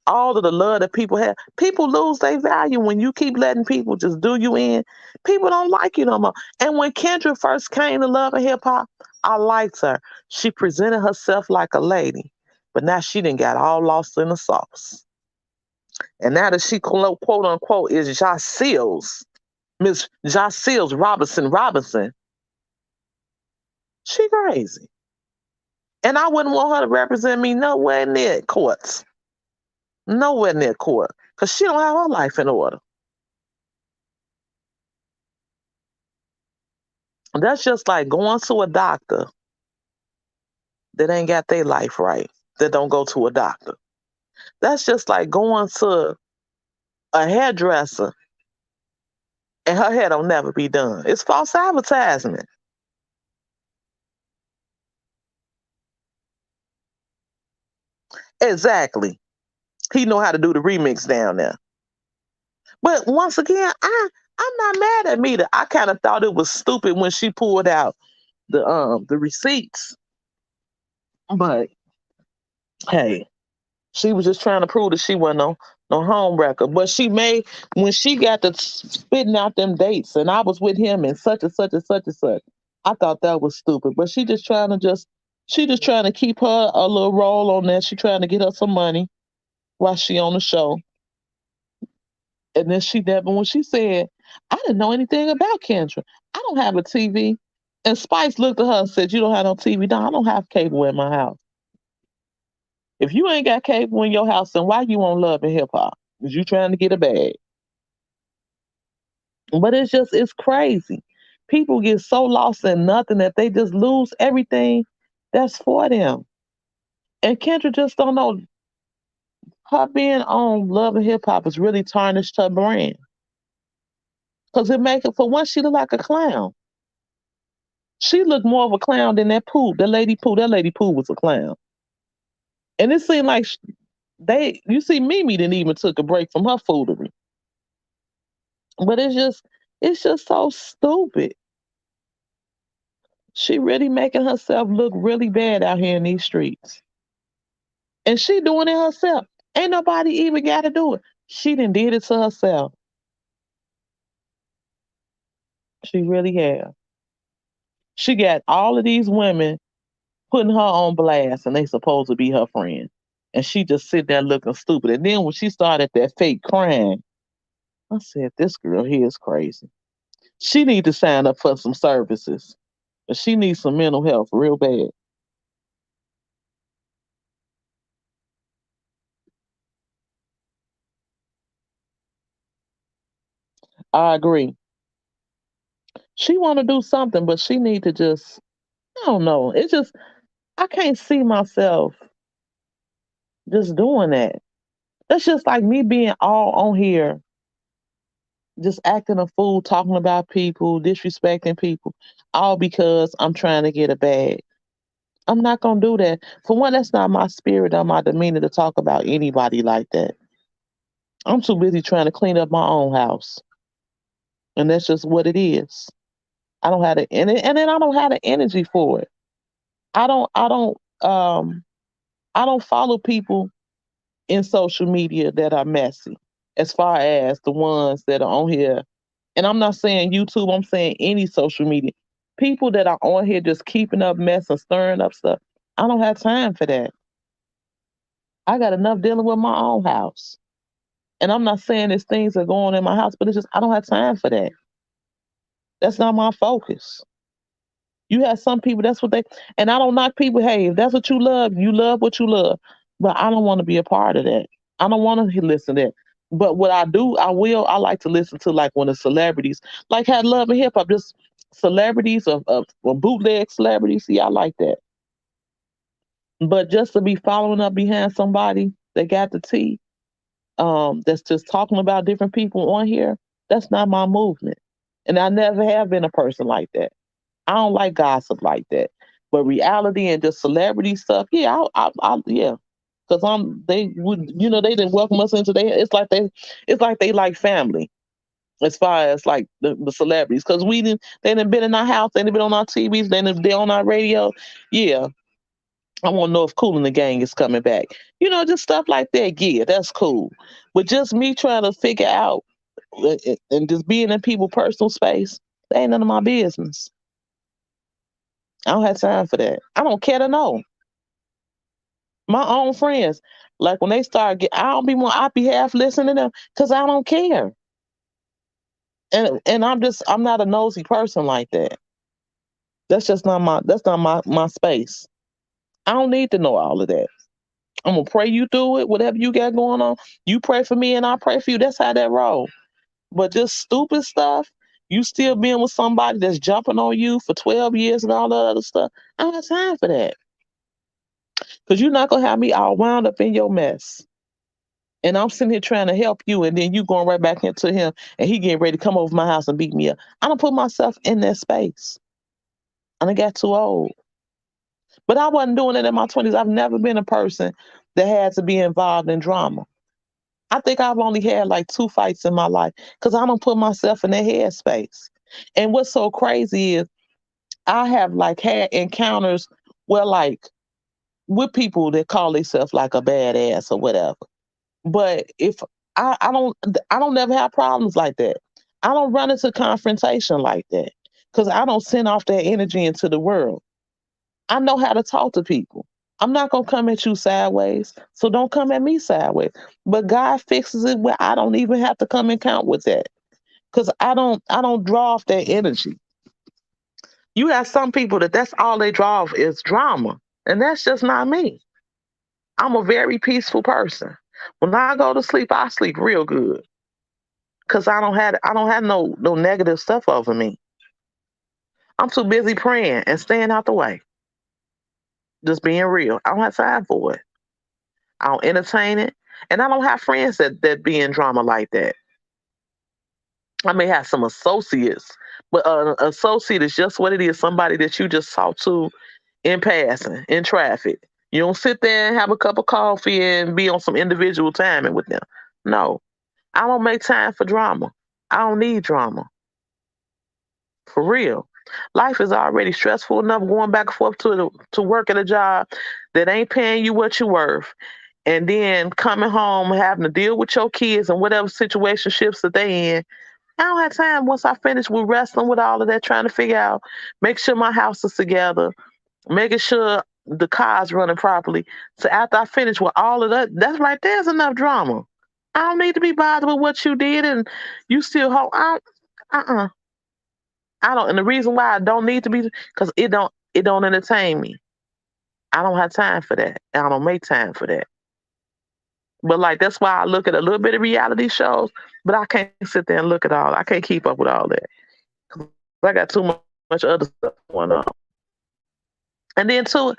S1: all of the love that people have. People lose their value when you keep letting people just do you in. People don't like you no more. And when Kendra first came to Love and Hip Hop, I liked her. She presented herself like a lady, but now she done got all lost in the sauce. And now that she quote unquote is Josh Seals, Miss Josh Seals Robinson, she crazy. And I wouldn't want her to represent me nowhere near courts. Nowhere near court. Because she don't have her life in order. That's just like going to a doctor that ain't got their life right, that don't go to a doctor. That's just like going to a hairdresser and her hair don't never be done. It's false advertisement. Exactly. He know how to do the remix down there. But once again, I'm not mad at Mita. I kind of thought it was stupid when she pulled out the receipts. But hey, she was just trying to prove that she wasn't no home wrecker. But she made, when she got to spitting out them dates and I was with him and such and such and such and such. I thought that was stupid. But she just trying to keep her a little roll on that. She trying to get her some money while she on the show. And then she never, when she said, I didn't know anything about Kendra. I don't have a TV. And Spice looked at her and said, you don't have no TV? No, I don't have cable in my house. If you ain't got cable in your house, then why you on Love and Hip Hop? Is you trying to get a bag? But it's crazy. People get so lost in nothing that they just lose everything that's for them. And Kendra just don't know, her being on Love and Hip Hop has really tarnished her brand. Because it make it, for once, she look like a clown. She looked more of a clown than that Pooh. That lady Pooh. That lady Pooh was a clown. And it seemed like you see, Mimi didn't even took a break from her foolery. But it's just so stupid. She really making herself look really bad out here in these streets. And she doing it herself. Ain't nobody even got to do it. She done did it to herself. She really have. She got all of these women putting her on blast and they supposed to be her friend. And she just sit there looking stupid. And then when she started that fake crying, I said, this girl here is crazy. She need to sign up for some services. But she needs some mental health real bad. I agree. She want to do something, but she need to just, I don't know. It's just, I can't see myself just doing that. That's just like me being all on here, just acting a fool, talking about people, disrespecting people, all because I'm trying to get a bag. I'm not gonna do that. For one, that's not my spirit or my demeanor to talk about anybody like that. I'm too busy trying to clean up my own house, and that's just what it is. I don't have the and then I don't have the energy for it. I don't I don't um I don't follow people in social media that are messy, as far as the ones that are on here. And I'm not saying YouTube, I'm saying any social media. People that are on here just keeping up mess and stirring up stuff. I don't have time for that. I got enough dealing with my own house. And I'm not saying there's things that are going on in my house, but it's just I don't have time for that. That's not my focus. You have some people, that's what they, and I don't knock people. Hey, if that's what you love what you love. But I don't want to be a part of that. I don't want to listen to that. But what I do, I like to listen to like when the celebrities, like had love and hip hop, just celebrities of bootleg celebrities. See, I like that. But just to be following up behind somebody that got the tea, that's just talking about different people on here, that's not my movement. And I never have been a person like that. I don't like gossip like that. But reality and just celebrity stuff, yeah, yeah. Cause they would, they didn't welcome us into their. It's like they like family as far as like the celebrities. Cause they didn't been in our house, they didn't been on our TVs, they on our radio. Yeah, I want to know if Cool and the Gang is coming back. Just stuff like that. Yeah, that's cool. But just me trying to figure out and just being in people's personal space, that ain't none of my business. I don't have time for that. I don't care to know. My own friends, like when they start I don't be I be half listening to them because I don't care. And I'm not a nosy person like that. That's not my space. I don't need to know all of that. I'm gonna pray you through it, whatever you got going on. You pray for me and I pray for you. That's how that roll. But just stupid stuff, you still being with somebody that's jumping on you for 12 years and all that other stuff. I don't have time for that. Because you're not gonna have me all wound up in your mess. And I'm sitting here trying to help you, and then you going right back into him, and he getting ready to come over my house and beat me up. I don't put myself in that space. And I got too old. But I wasn't doing it in my 20s. I've never been a person that had to be involved in drama. I think I've only had like 2 fights in my life because I don't put myself in that headspace. And what's so crazy is I have like had encounters where like with people that call themselves like a badass or whatever. But if I don't never have problems like that. I don't run into confrontation like that because I don't send off that energy into the world. I know how to talk to people. I'm not gonna come at you sideways, so don't come at me sideways. But God fixes it where I don't even have to come and count with that because I don't draw off that energy. You have some people that's all they draw off is drama, and that's just not me. I'm a very peaceful person. When I go to sleep, I sleep real good because I don't have no negative stuff over me. I'm too busy praying and staying out the way, just being real. I don't have time for it. I don't entertain it, and I don't have friends that be in drama like that. I may have some associates, but an associate is just what it is. Somebody that you just talk to in passing, in traffic. You don't sit there and have a cup of coffee and be on some individual timing with them. No, I don't make time for drama. I don't need drama. For real. Life is already stressful enough going back and forth to work at a job that ain't paying you what you're worth. And then coming home and having to deal with your kids and whatever situationships that they in. I don't have time once I finish with wrestling with all of that, trying to figure out, make sure my house is together, making sure the car's running properly. So after I finish with all of that, that's right there's enough drama. I don't need to be bothered with what you did and you still hold. Uh-uh. I don't, and the reason why I don't need to be, because it don't entertain me. I don't have time for that, and I don't make time for that. But like that's why I look at a little bit of reality shows, but I can't sit there and look at all. I can't keep up with all that. I got too much other stuff going on. And then too,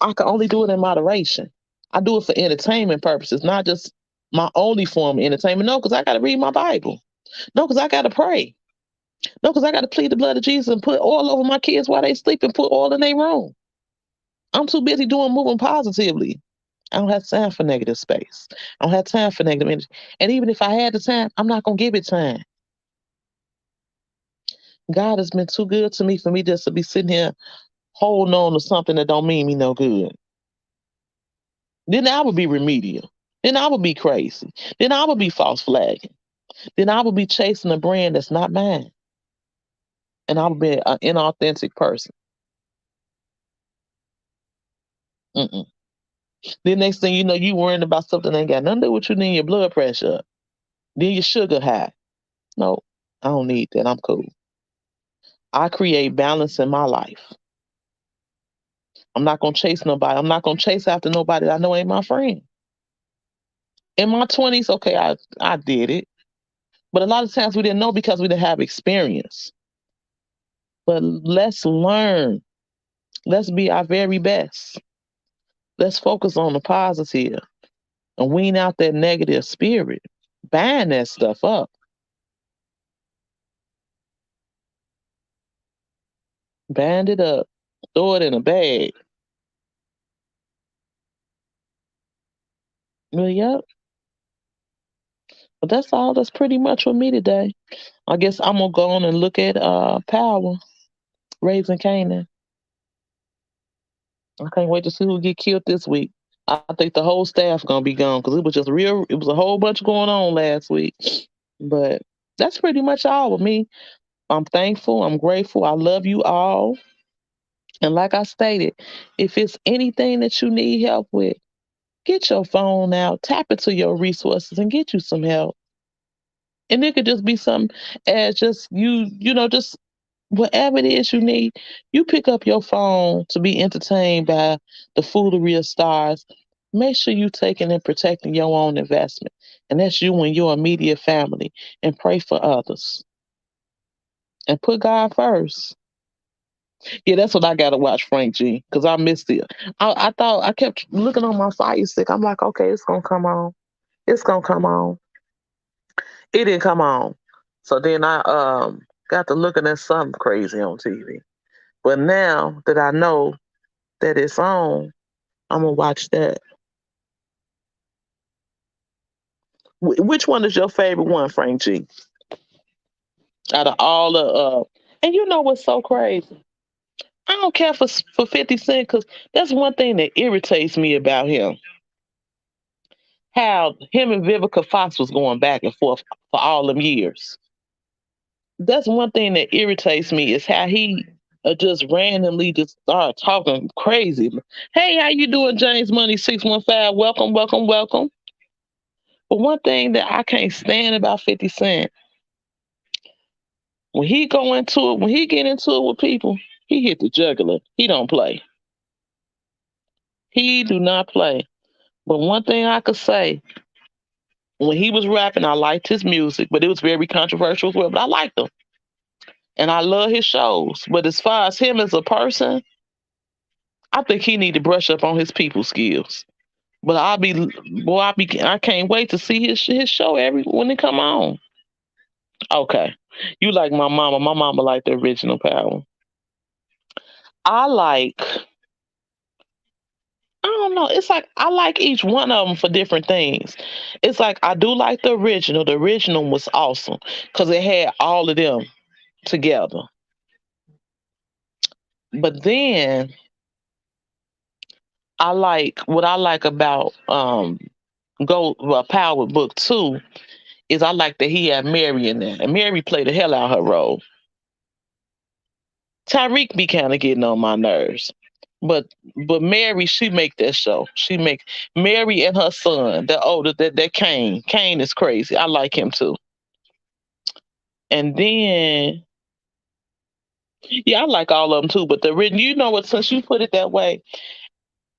S1: I can only do it in moderation. I do it for entertainment purposes, not just my only form of entertainment. No, because I got to read my Bible. No, because I got to pray. No, because I got to plead the blood of Jesus and put oil over my kids while they sleep and put oil in their room. I'm too busy moving positively. I don't have time for negative space. I don't have time for negative energy. And even if I had the time, I'm not gonna give it time. God has been too good to me for me just to be sitting here holding on to something that don't mean me no good. Then I would be remedial. Then I would be crazy. Then I would be false flagging. Then I would be chasing a brand that's not mine. And I would be an inauthentic person. Mm-mm. Then next thing you know, you worrying about something that ain't got nothing to do with you, then your blood pressure up. Then your sugar high. No, I don't need that. I'm cool. I create balance in my life. I'm not gonna chase nobody. I'm not gonna chase after nobody that I know ain't my friend. In my 20s, okay, I did it. But a lot of times we didn't know because we didn't have experience. But let's learn. Let's be our very best. Let's focus on the positive and wean out that negative spirit. Bind that stuff up. Bind it up. Throw it in a bag. Well, yep. But that's all. That's pretty much with me today. I guess I'm gonna go on and look at Power, Raising Canaan. I can't wait to see who get killed this week. I think the whole staff gonna be gone because it was just real. It was a whole bunch going on last week. But that's pretty much all with me. I'm thankful. I'm grateful. I love you all. And like I stated, if it's anything that you need help with, get your phone out, tap into your resources, and get you some help. And it could just be something as just just whatever it is you need. You pick up your phone to be entertained by the foolery of stars. Make sure you taking and protecting your own investment. And that's you and your immediate family. And pray for others. And put God first. Yeah, that's what I gotta watch, Frank G, because I missed it. I thought I kept looking on my fire stick. I'm like, okay, it's gonna come on. It's gonna come on. It didn't come on. So then I got to looking at something crazy on TV. But now that I know that it's on, I'm gonna watch that. Which one is your favorite one, Frank G? Out of all the and you know what's so crazy? I don't care for 50 Cent because that's one thing that irritates me about him. How him and Vivica Fox was going back and forth for all them years. That's one thing that irritates me is how he just randomly just start talking crazy. Hey, how you doing, James Money 615? Welcome, welcome, welcome. But one thing that I can't stand about 50 Cent, when he go into it, when he get into it with people, he hit the jugular. He don't play. He do not play. But one thing I could say, when he was rapping, I liked his music, but it was very controversial as well. But I liked him. And I love his shows. But as far as him as a person, I think he need to brush up on his people skills. But I can't wait to see his show every when it come on. Okay, you like my mama? My mama like the original Power. I like. I don't know. It's like I like each one of them for different things. It's like I do like the original. The original was awesome because it had all of them together. But then I like about Power Book 2 is I like that he had Mary in there. And Mary played the hell out of her role. Tyreek be kind of getting on my nerves. But Mary, she make that show. She make Mary and her son, the older that Kane. Kane is crazy. I like him too. And then yeah, I like all of them too. But the written, you know what? Since you put it that way,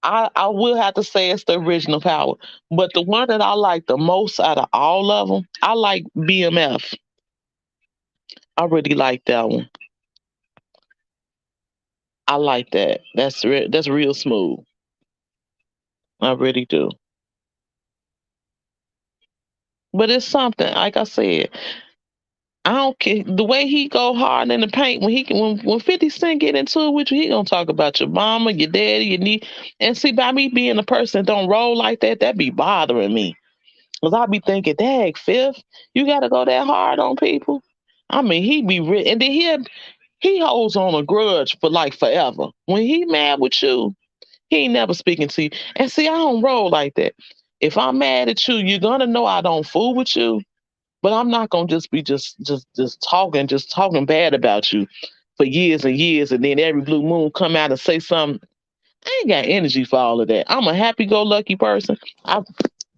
S1: I will have to say it's the original Power. But the one that I like the most out of all of them, I like BMF. I really like that one. I like that. That's real smooth. I really do. But it's something. Like I said, I don't care the way he go hard in the paint when 50 Cent get into it with you, he gonna talk about your mama, your daddy, your niece. And see, by me being a person that don't roll like that be bothering me. Cause I be thinking, dang, Fifth, you gotta go that hard on people. I mean, he be and then he holds on a grudge for like forever. When he mad with you, he ain't never speaking to you. And see, I don't roll like that. If I'm mad at you, you're gonna know I don't fool with you. But I'm not gonna just be just talking bad about you for years and years, and then every blue moon come out and say something. I ain't got energy for all of that. I'm a happy-go-lucky person. I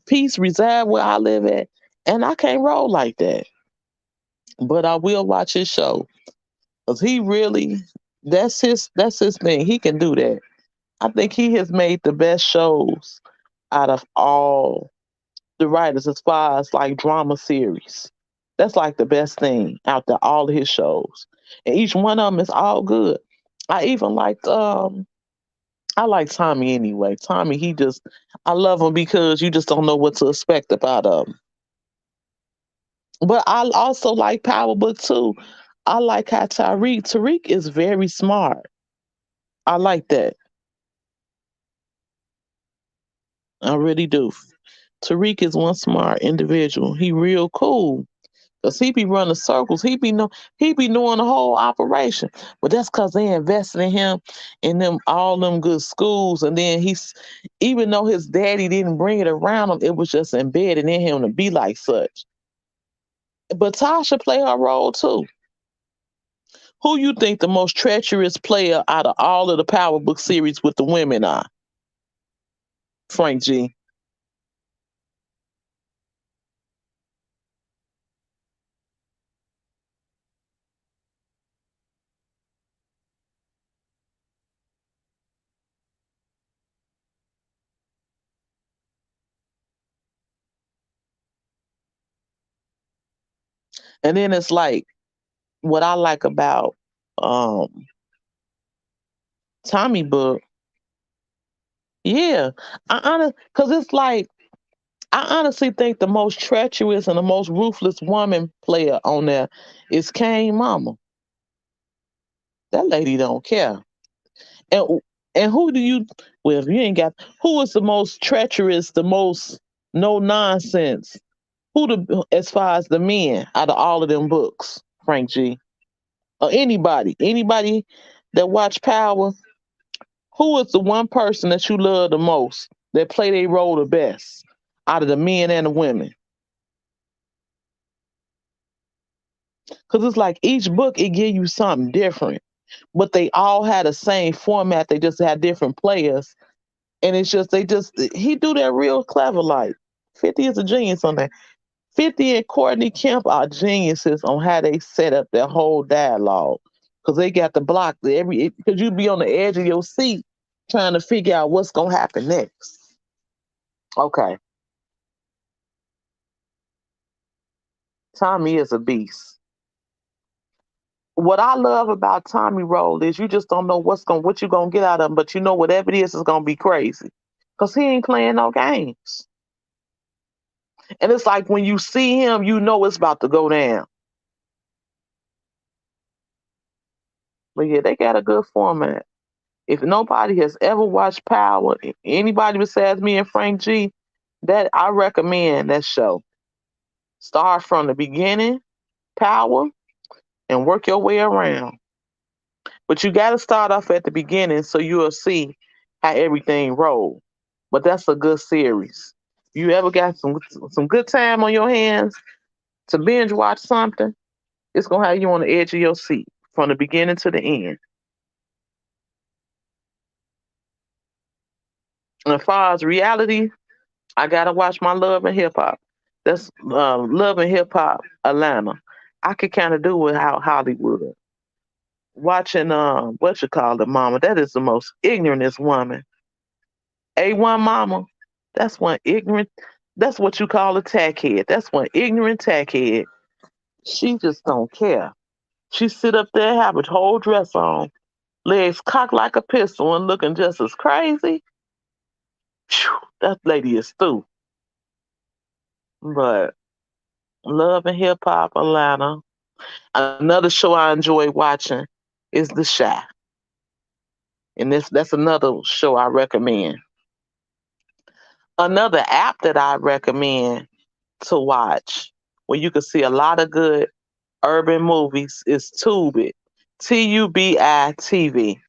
S1: peace reside where I live at, and I can't roll like that. But I will watch his show because he really that's his thing. He can do that. I think he has made the best shows out of all the writers as far as like drama series. That's like the best thing out there, all of his shows. And each one of them is all good. I even liked I like Tommy anyway. Tommy, I love him because you just don't know what to expect about him. But I also like Power Book too. I like how Tariq is very smart. I like that. I really do. Tariq is one smart individual. He real cool. Cause he be running circles. He be knowing the whole operation. But that's cause they invested in him in them all them good schools. And then even though his daddy didn't bring it around him, it was just embedded in him to be like such. But Tasha play her role too. Who you think the most treacherous player out of all of the Power Book series with the women are? Frank G. And then it's like what I like about um Tommy Book, yeah. Cause it's like I honestly think the most treacherous and the most ruthless woman player on there is Kane Mama. That lady don't care. And and who do you well if you ain't got who is the most treacherous, the most no nonsense? Who the as far as the men out of all of them books, Frank G? Or anybody that watch Power, who is the one person that you love the most that play their role the best out of the men and the women? Because it's like each book it give you something different, but they all had the same format. They just had different players, and it's just he do that real clever. Like 50 is a genius on that. 50 and Courtney Kemp are geniuses on how they set up their whole dialogue because they got the block because you be on the edge of your seat trying to figure out what's gonna happen next. Okay, Tommy is a beast. What I love about Tommy Role is you just don't know what you gonna get out of him, but you know whatever it is gonna be crazy because he ain't playing no games. And it's like when you see him, you know it's about to go down. But yeah, they got a good format. If nobody has ever watched Power, anybody besides me and Frank G, that I recommend that show. Start from the beginning, Power, and work your way around. But you got to start off at the beginning so you'll see how everything rolls. But that's a good series. You ever got some good time on your hands to binge watch something? It's gonna have you on the edge of your seat from the beginning to the end. And as far as reality, I gotta watch my Love and Hip Hop. That's Love and Hip Hop Atlanta. I could kind of do with how Hollywood watching what you call it, Mama. That is the most ignorantest woman. A1 Mama. That's one ignorant. That's what you call a tackhead. That's one ignorant tackhead. She just don't care. She sit up there, have a whole dress on, legs cocked like a pistol, and looking just as crazy. Phew, that lady is through. But Love and Hip Hop Atlanta. Another show I enjoy watching is The Shy. And that's another show I recommend. Another app that I recommend to watch where you can see a lot of good urban movies is Tubi. TUBI TV.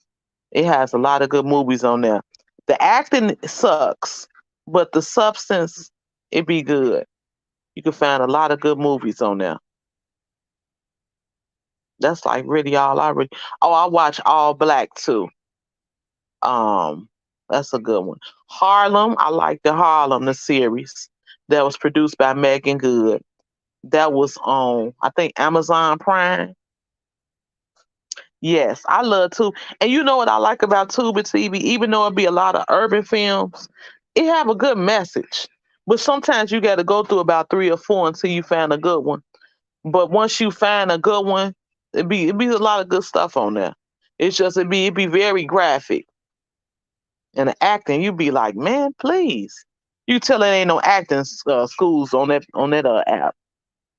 S1: It has a lot of good movies on there. The acting sucks, but the substance, it be good. You can find a lot of good movies on there. That's like really all I really. Oh, I watch All Black too. Um, that's a good one. Harlem, I like the series that was produced by Megan Good. That was on, I think, Amazon Prime. Yes, I love too. And you know what I like about Tubi TV? Even though it be a lot of urban films, it have a good message. But sometimes you got to go through about 3 or 4 until you find a good one. But once you find a good one, it be a lot of good stuff on there. It's just it be very graphic. And the acting, you be like, man, please. You tell it ain't no acting schools on that app.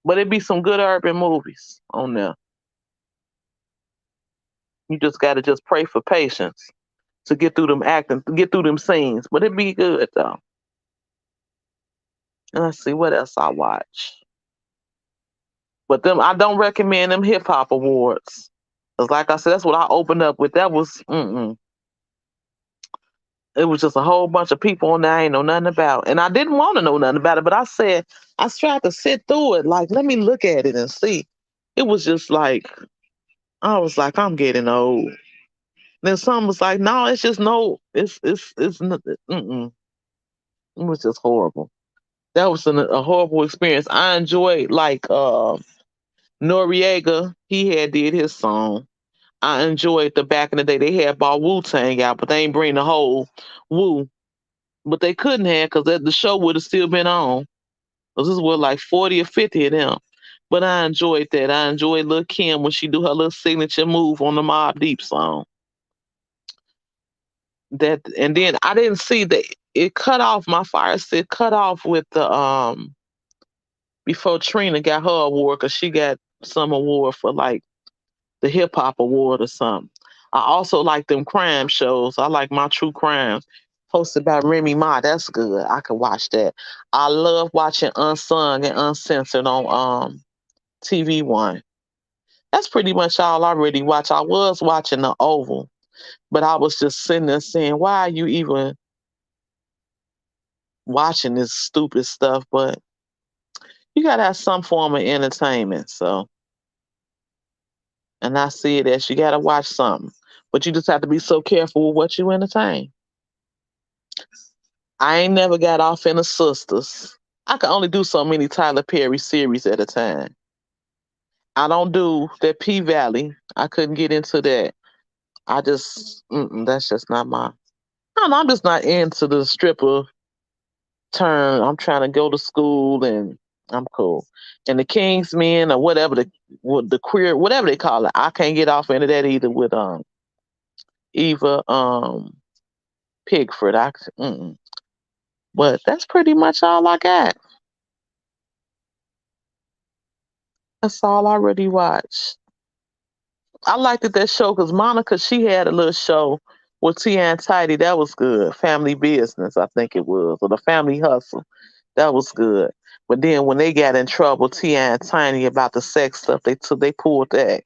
S1: But it be some good urban movies on there. You just gotta just pray for patience to get through them acting, to get through them scenes. But it be good though. And let's see what else I watch. But them, I don't recommend them hip hop awards. Cause like I said, that's what I opened up with. That was, it was just a whole bunch of people on there I ain't know nothing about. And I didn't want to know nothing about it, but I said, I tried to sit through it. Like, let me look at it and see. It was just like, I was like, I'm getting old. Then some was like, no, it's just no, it's not, mm-mm. It was just horrible. That was a horrible experience. I enjoyed like Noriega. He had did his song. I enjoyed the back in the day. They had bought Wu Tang out, but they ain't bring the whole Wu. But they couldn't have because the show would have still been on. Cause this was like 40 or 50 of them. But I enjoyed that. I enjoyed Lil Kim when she do her little signature move on the Mobb Deep song. That and then I didn't see that it cut off. My fire stick cut off with the before Trina got her award because she got some award for like the hip hop award or something. I also like them crime shows. I like my true crimes hosted by Remy Ma. That's good. I can watch that. I love watching Unsung and Uncensored on TV1. That's pretty much all I really watch. I was watching the Oval, but I was just sitting there saying, why are you even watching this stupid stuff? But you gotta have some form of entertainment. So, and I see it as you gotta watch something, but you just have to be so careful with what you entertain. I ain't never got off in the sisters. I can only do so many Tyler Perry series at a time. I don't do that P Valley. I couldn't get into that. I just, that's just not my. I don't know, I'm just not into the stripper turn. I'm trying to go to school and I'm cool. And the Kingsmen or whatever the queer whatever they call it, I can't get off into that either with Eva Pigford. But that's pretty much all I got. That's all I really watch. I liked that show because Monica, she had a little show with Tia and Tidy. That was good. Family Business, I think it was, or the Family Hustle. That was good. But then when they got in trouble, Tia and Tiny about the sex stuff, they pulled that.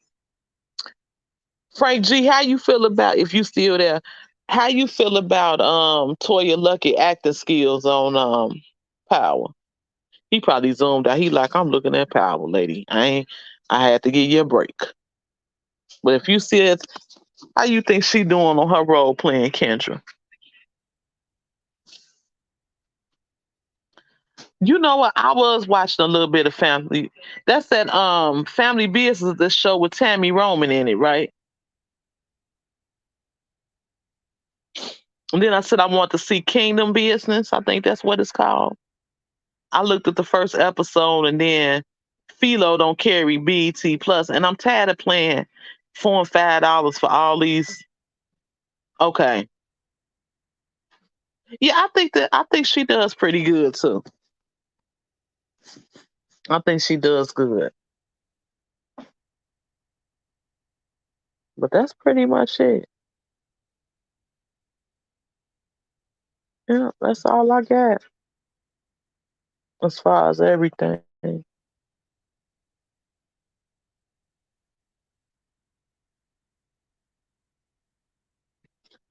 S1: Frank G, how you feel about if you still there? How you feel about Toya Lucky acting skills on Power? He probably zoomed out. He like, I'm looking at Power, lady. I had to give you a break. But if you see it, how you think she doing on her role playing Kendra? You know what? I was watching a little bit of Family. That's that Family Business, the show with Tammy Roman in it, right? And then I said I want to see Kingdom Business. I think that's what it's called. I looked at the first episode and then Philo don't carry BT Plus, and I'm tired of playing $4 and $5 for all these. Okay, yeah, I think she does pretty good too. I think she does good, but that's pretty much it. Yeah, that's all I got as far as everything.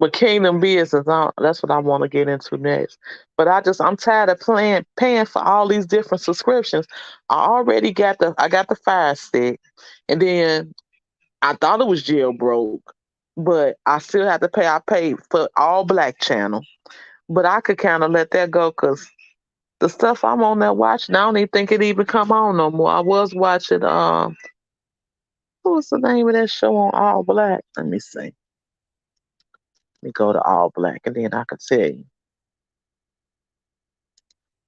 S1: But Kingdom Business, that's what I want to get into next. But I'm tired of paying for all these different subscriptions. I got the Fire Stick, and then I thought it was jailbroke, but I still have to pay. I paid for All Black channel, but I could kind of let that go because the stuff I'm on there watching, I don't even think it even come on no more. I was watching what was the name of that show on All Black? Let me see. Let me go to All Black, and then I can tell you.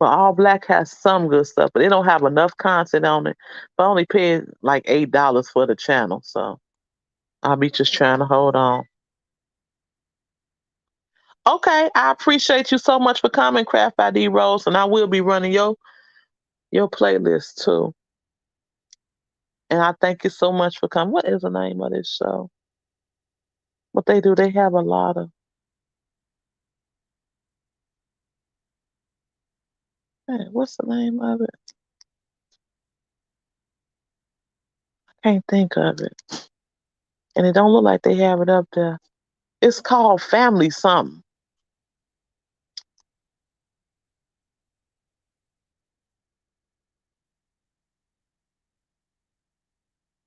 S1: But All Black has some good stuff, but it don't have enough content on it. But I only paid like $8 for the channel, so I'll be just trying to hold on. Okay, I appreciate you so much for coming, Craft ID Rose, and I will be running your playlist too. And I thank you so much for coming. What is the name of this show? What they do? They have a lot of. Man, what's the name of it? Can't think of it. And it don't look like they have it up there. It's called Family something.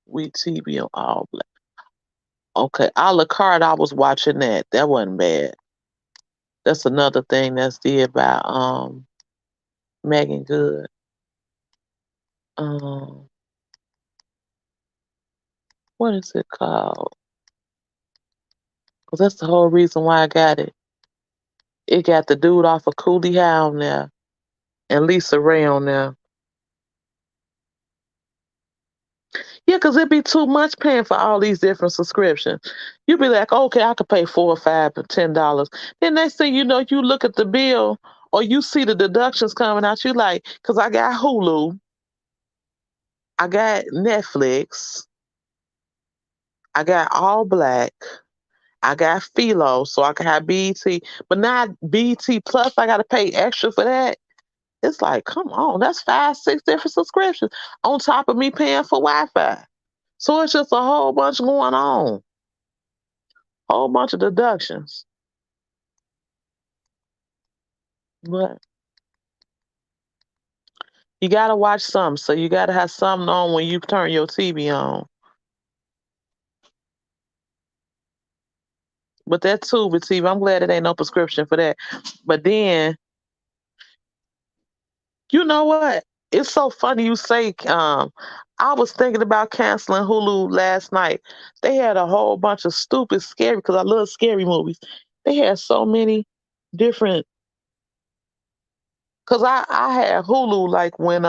S1: We TV on All Black. Okay, a la carte. I was watching that. That wasn't bad. That's another thing that's did by Megan Good. Um, what is it called? Because that's the whole reason why I got it. It got the dude off of Cooley High on there and Lisa Ray on there. Yeah, because it'd be too much paying for all these different subscriptions. You'd be like, okay, I could pay $4 or $5 or $10. Then next thing you know, you look at the bill or you see the deductions coming out. You like, because I got Hulu, I got Netflix, I got All Black, I got Philo, so I can have BET. But not BET Plus, I got to pay extra for that. It's like, come on, that's 5, 6 different subscriptions on top of me paying for Wi-Fi. So it's just a whole bunch going on, whole bunch of deductions. But you gotta watch something, so you gotta have something on when you turn your TV on. But that Tubi TV, I'm glad it ain't no prescription for that. But then, you know what? It's so funny you say. I was thinking about canceling Hulu last night. They had a whole bunch of stupid scary because I love scary movies. They had so many different. Cause I had Hulu like when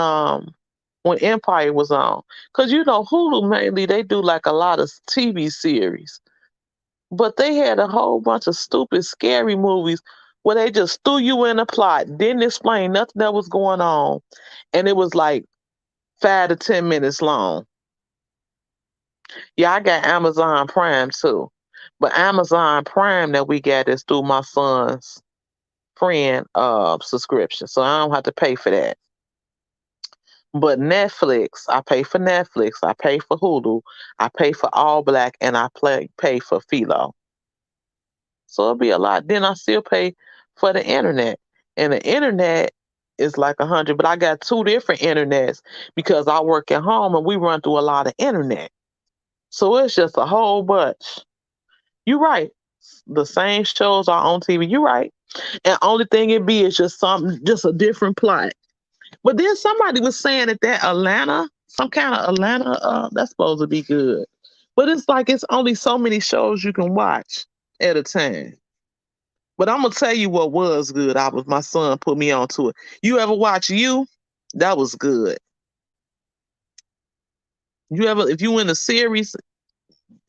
S1: Empire was on. Cause you know Hulu mainly they do like a lot of TV series. But they had a whole bunch of stupid, scary movies where they just threw you in a plot, didn't explain nothing that was going on, and it was like 5 to 10 minutes long. Yeah, I got Amazon Prime too, but Amazon Prime that we got is through my son's friend subscription, so I don't have to pay for that. But Netflix, I pay for Netflix, I pay for Hulu, I pay for All Black, and I pay for Philo. So it'll be a lot. Then I still pay for the internet. And the internet is like 100, but I got 2 different internets because I work at home and we run through a lot of internet. So it's just a whole bunch. You're right. The same shows are on TV. You're right. And only thing it be is just something, just a different plot. But then somebody was saying that Atlanta, some kind of Atlanta, that's supposed to be good. But it's like it's only so many shows you can watch at a time. But I'm gonna tell you what was good. I was my son put me onto it. You ever watch You? That was good. You ever if you in a series,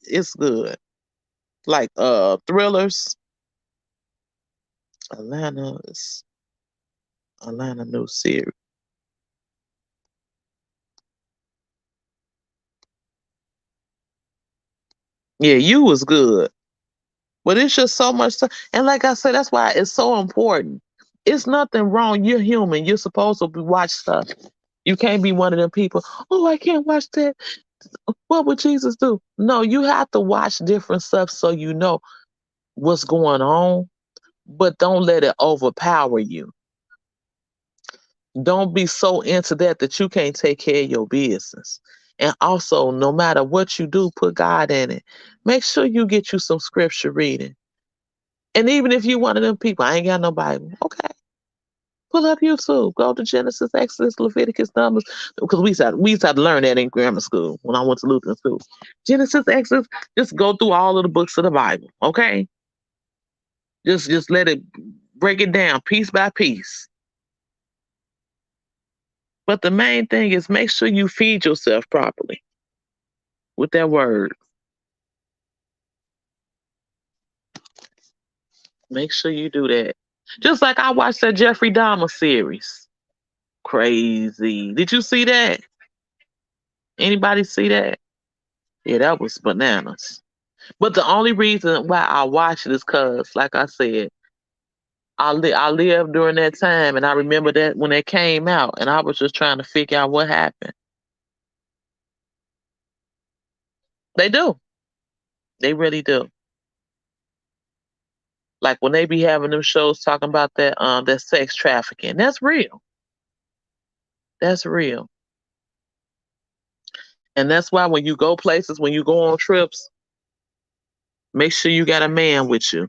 S1: it's good. Like thrillers. Atlanta is Atlanta new series. Yeah, You was good. But it's just so much stuff. And like I said, that's why it's so important. It's nothing wrong. You're human. You're supposed to watch stuff. You can't be one of them people. Oh, I can't watch that. What would Jesus do? No, you have to watch different stuff so you know what's going on, but don't let it overpower you. Don't be so into that you can't take care of your business. And also, no matter what you do, put God in it. Make sure you get you some scripture reading. And even if you one of them people, I ain't got no Bible. Okay. Pull up YouTube. Go to Genesis, Exodus, Leviticus, Numbers. Because we used to learn that in grammar school when I went to Lutheran school. Genesis, Exodus, just go through all of the books of the Bible. Okay? Just let it break it down piece by piece. But the main thing is make sure you feed yourself properly with that word. Make sure you do that. Just like I watched that Jeffrey Dahmer series. Crazy. Did you see that? Anybody see that? Yeah, that was bananas. But the only reason why I watched it is because, like I said, I lived during that time, and I remember that when it came out, and I was just trying to figure out what happened. They do. They really do. Like when they be having them shows talking about that sex trafficking. That's real. That's real. And that's why when you go places, when you go on trips, make sure you got a man with you.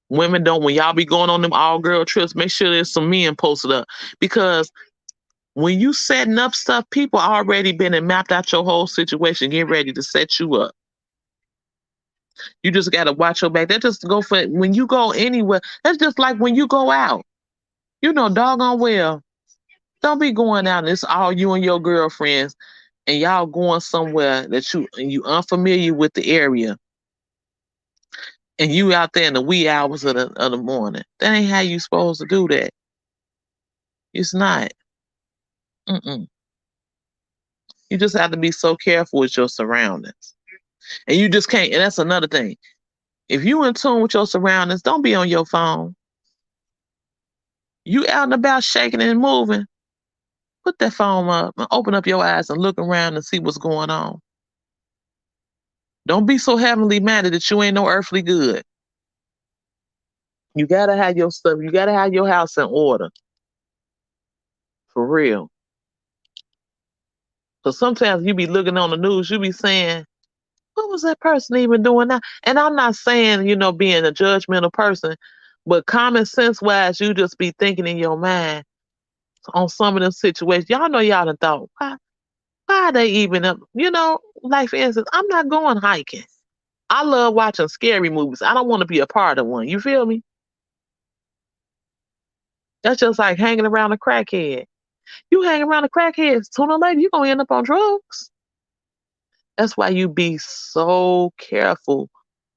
S1: Women don't, when y'all be going on them all girl trips, make sure there's some men posted up. Because when you setting up stuff, people already been and mapped out your whole situation, getting ready to set you up. You just gotta watch your back. That just go for when you go anywhere. That's just like when you go out. You know, doggone well. Don't be going out and it's all you and your girlfriends and y'all going somewhere that you unfamiliar with the area and you out there in the wee hours of the morning. That ain't how you supposed to do that. It's not. Mm-mm. You just have to be so careful with your surroundings. And you just can't, and that's another thing. If you in tune with your surroundings, don't be on your phone. You out and about shaking and moving, put that phone up and open up your eyes and look around and see what's going on. Don't be so heavenly minded that you ain't no earthly good. You gotta have your stuff. You gotta have your house in order. For real. Because sometimes you be looking on the news, you be saying, what was that person even doing now? And I'm not saying, being a judgmental person, but common sense wise, you just be thinking in your mind on some of them situations. Y'all know y'all done thought, why are they even up? Like for instance, I'm not going hiking. I love watching scary movies. I don't want to be a part of one. You feel me? That's just like hanging around a crackhead. You hang around a crackhead, sooner or later you're gonna end up on drugs. That's why you be so careful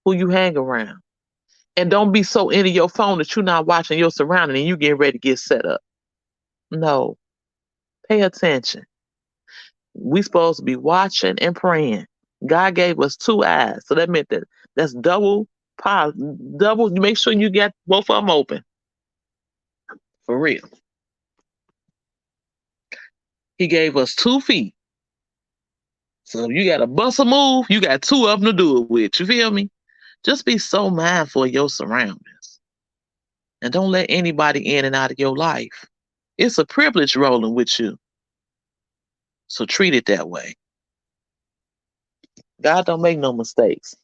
S1: who you hang around. And don't be so into your phone that you're not watching your surroundings and you getting ready to get set up. No. Pay attention. We supposed to be watching and praying. God gave us two eyes. So that meant that's double power. Double, make sure you get both of them open. For real. He gave us 2 feet. So if you got to bust a move, you got two of them to do it with. You feel me? Just be so mindful of your surroundings. And don't let anybody in and out of your life. It's a privilege rolling with you. So treat it that way. God don't make no mistakes.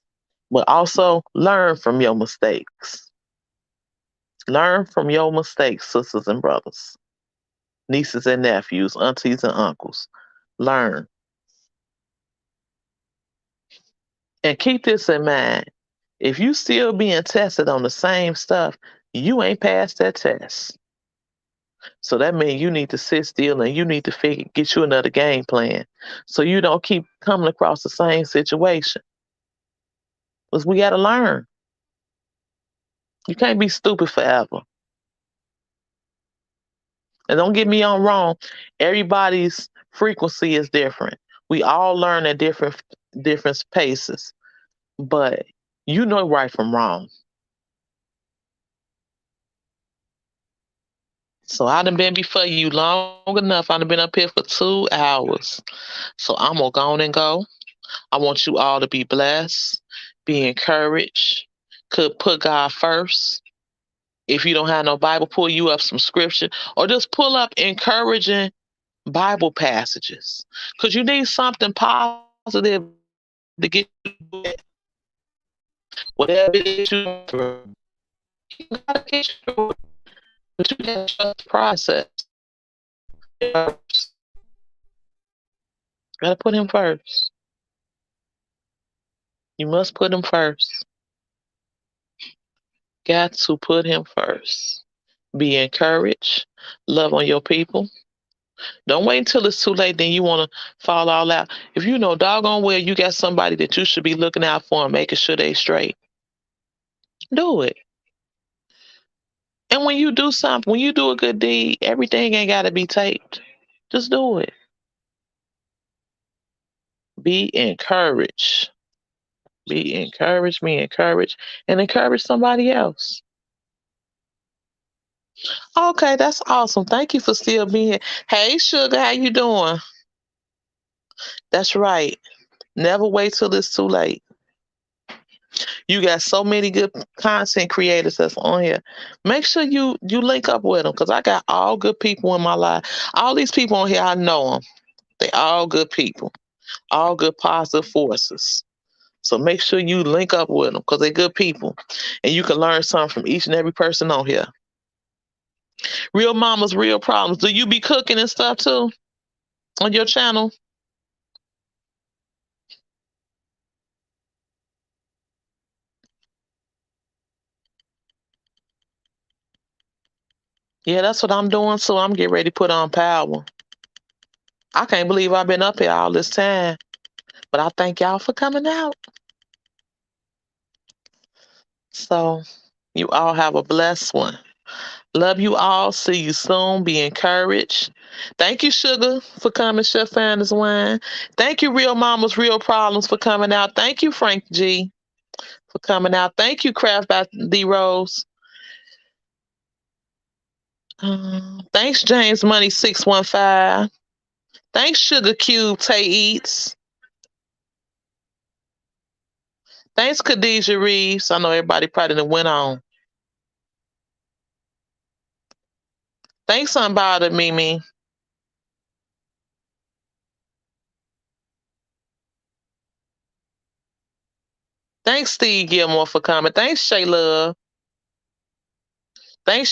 S1: But also learn from your mistakes. Learn from your mistakes, sisters and brothers, nieces and nephews, aunties and uncles. Learn. And keep this in mind. If you still being tested on the same stuff, you ain't passed that test. So that means you need to sit still and you need to get you another game plan so you don't keep coming across the same situation. Because we got to learn. You can't be stupid forever. And don't get me wrong, everybody's frequency is different. We all learn at different paces, but you know right from wrong. So I done been before you long enough. I done been up here for 2 hours. So I'm gonna go on and go. I want you all to be blessed, be encouraged, could put God first. If you don't have no Bible, pull you up some scripture or just pull up encouraging Bible passages. Because you need something positive to get you whatever it is you through. You gotta get you through it. But you gotta trust the process. You gotta put him first. You must put him first. Got to put him first. Be encouraged. Love on your people. Don't wait until it's too late, then you want to fall all out. If you know doggone well you got somebody that you should be looking out for and making sure they straight, do it. And when you do something, when you do a good deed, everything ain't got to be taped. Just do it. Be encouraged. Be encouraged, be encouraged, and encourage somebody else. Okay, that's awesome. Thank you for still being here. Hey, Sugar, how you doing? That's right. Never wait till it's too late. You got so many good content creators that's on here. Make sure you link up with them because I got all good people in my life. All these people on here, I know them. They all good people, all good positive forces. So make sure you link up with them because they're good people, and you can learn something from each and every person on here. Real mamas, real problems. Do you be cooking and stuff too on your channel? Yeah, that's what I'm doing. So I'm getting ready to put on power. I can't believe I've been up here all this time, but I thank y'all for coming out. So you all have a blessed one. Love you all. See you soon. Be encouraged. Thank you, Sugar, for coming, Chef Finders Wine. Thank you, Real Mamas, Real Problems, for coming out. Thank you, Frank G, for coming out. Thank you, Craft by D Rose. Thanks, James Money 615. Thanks, Sugar Cube Tay Eats. Thanks, Khadijah Reeves. I know everybody probably done went on. Thanks, Unbothered Mimi. Thanks, Steve Gilmore, for coming. Thanks, Shay Love. Thanks,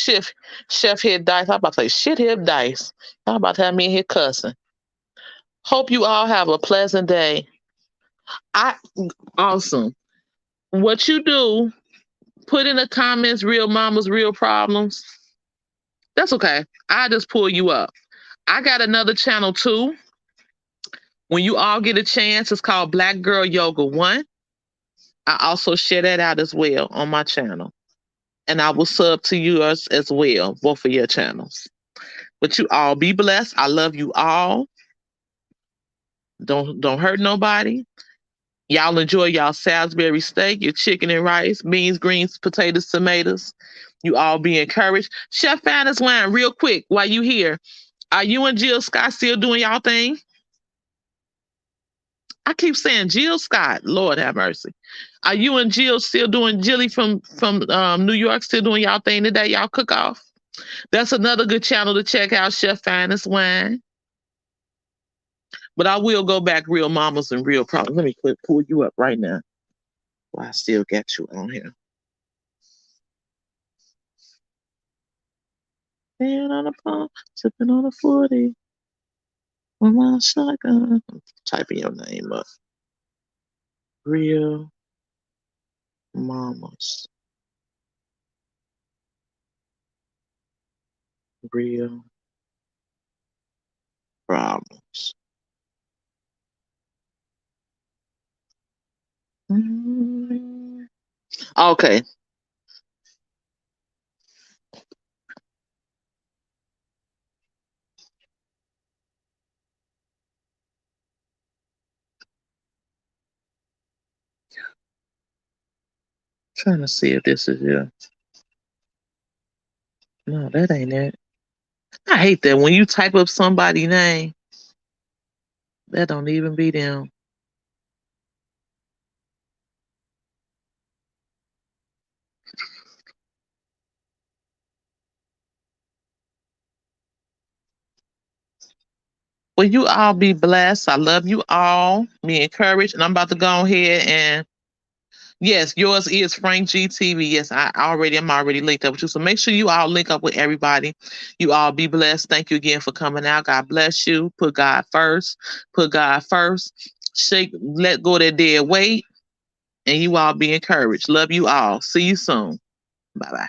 S1: Chef Hit Dice. I'm about to say shit hit dice. Y'all about to have me in here cussing. Hope you all have a pleasant day. Awesome. What you do, put in the comments real mamas, real problems. That's okay. I just pull you up. I got another channel too. When you all get a chance, it's called Black Girl Yoga 1. I also share that out as well on my channel. And I will sub to yours as well, both of your channels. But you all be blessed. I love you all. Don't hurt nobody. Y'all enjoy y'all Salisbury steak, your chicken and rice, beans, greens, potatoes, tomatoes. You all be encouraged. Chef Fannis Wine, real quick, while you here, are you and Jill Scott still doing y'all thing? I keep saying Jill Scott. Lord have mercy. Are you and Jill still doing Jilly from New York still doing y'all thing today? Y'all cook off. That's another good channel to check out. Chef Finest Wine. But I will go back real mamas and real problems. Let me pull you up right now. Well, I still got you on here. Stand on a pump, sipping on a 40. With my shotgun. I'm typing your name up. Real mamas. Real problems. Okay. Trying to see if this is your. No, that ain't it. I hate that when you type up somebody's name, that don't even be them. Well, you all be blessed. I love you all. Be encouraged. And I'm about to go ahead and yes, yours is Frank GTV. Yes, I'm already linked up with you. So make sure you all link up with everybody. You all be blessed. Thank you again for coming out. God bless you. Put God first. Put God first. Let go of that dead weight. And you all be encouraged. Love you all. See you soon. Bye-bye.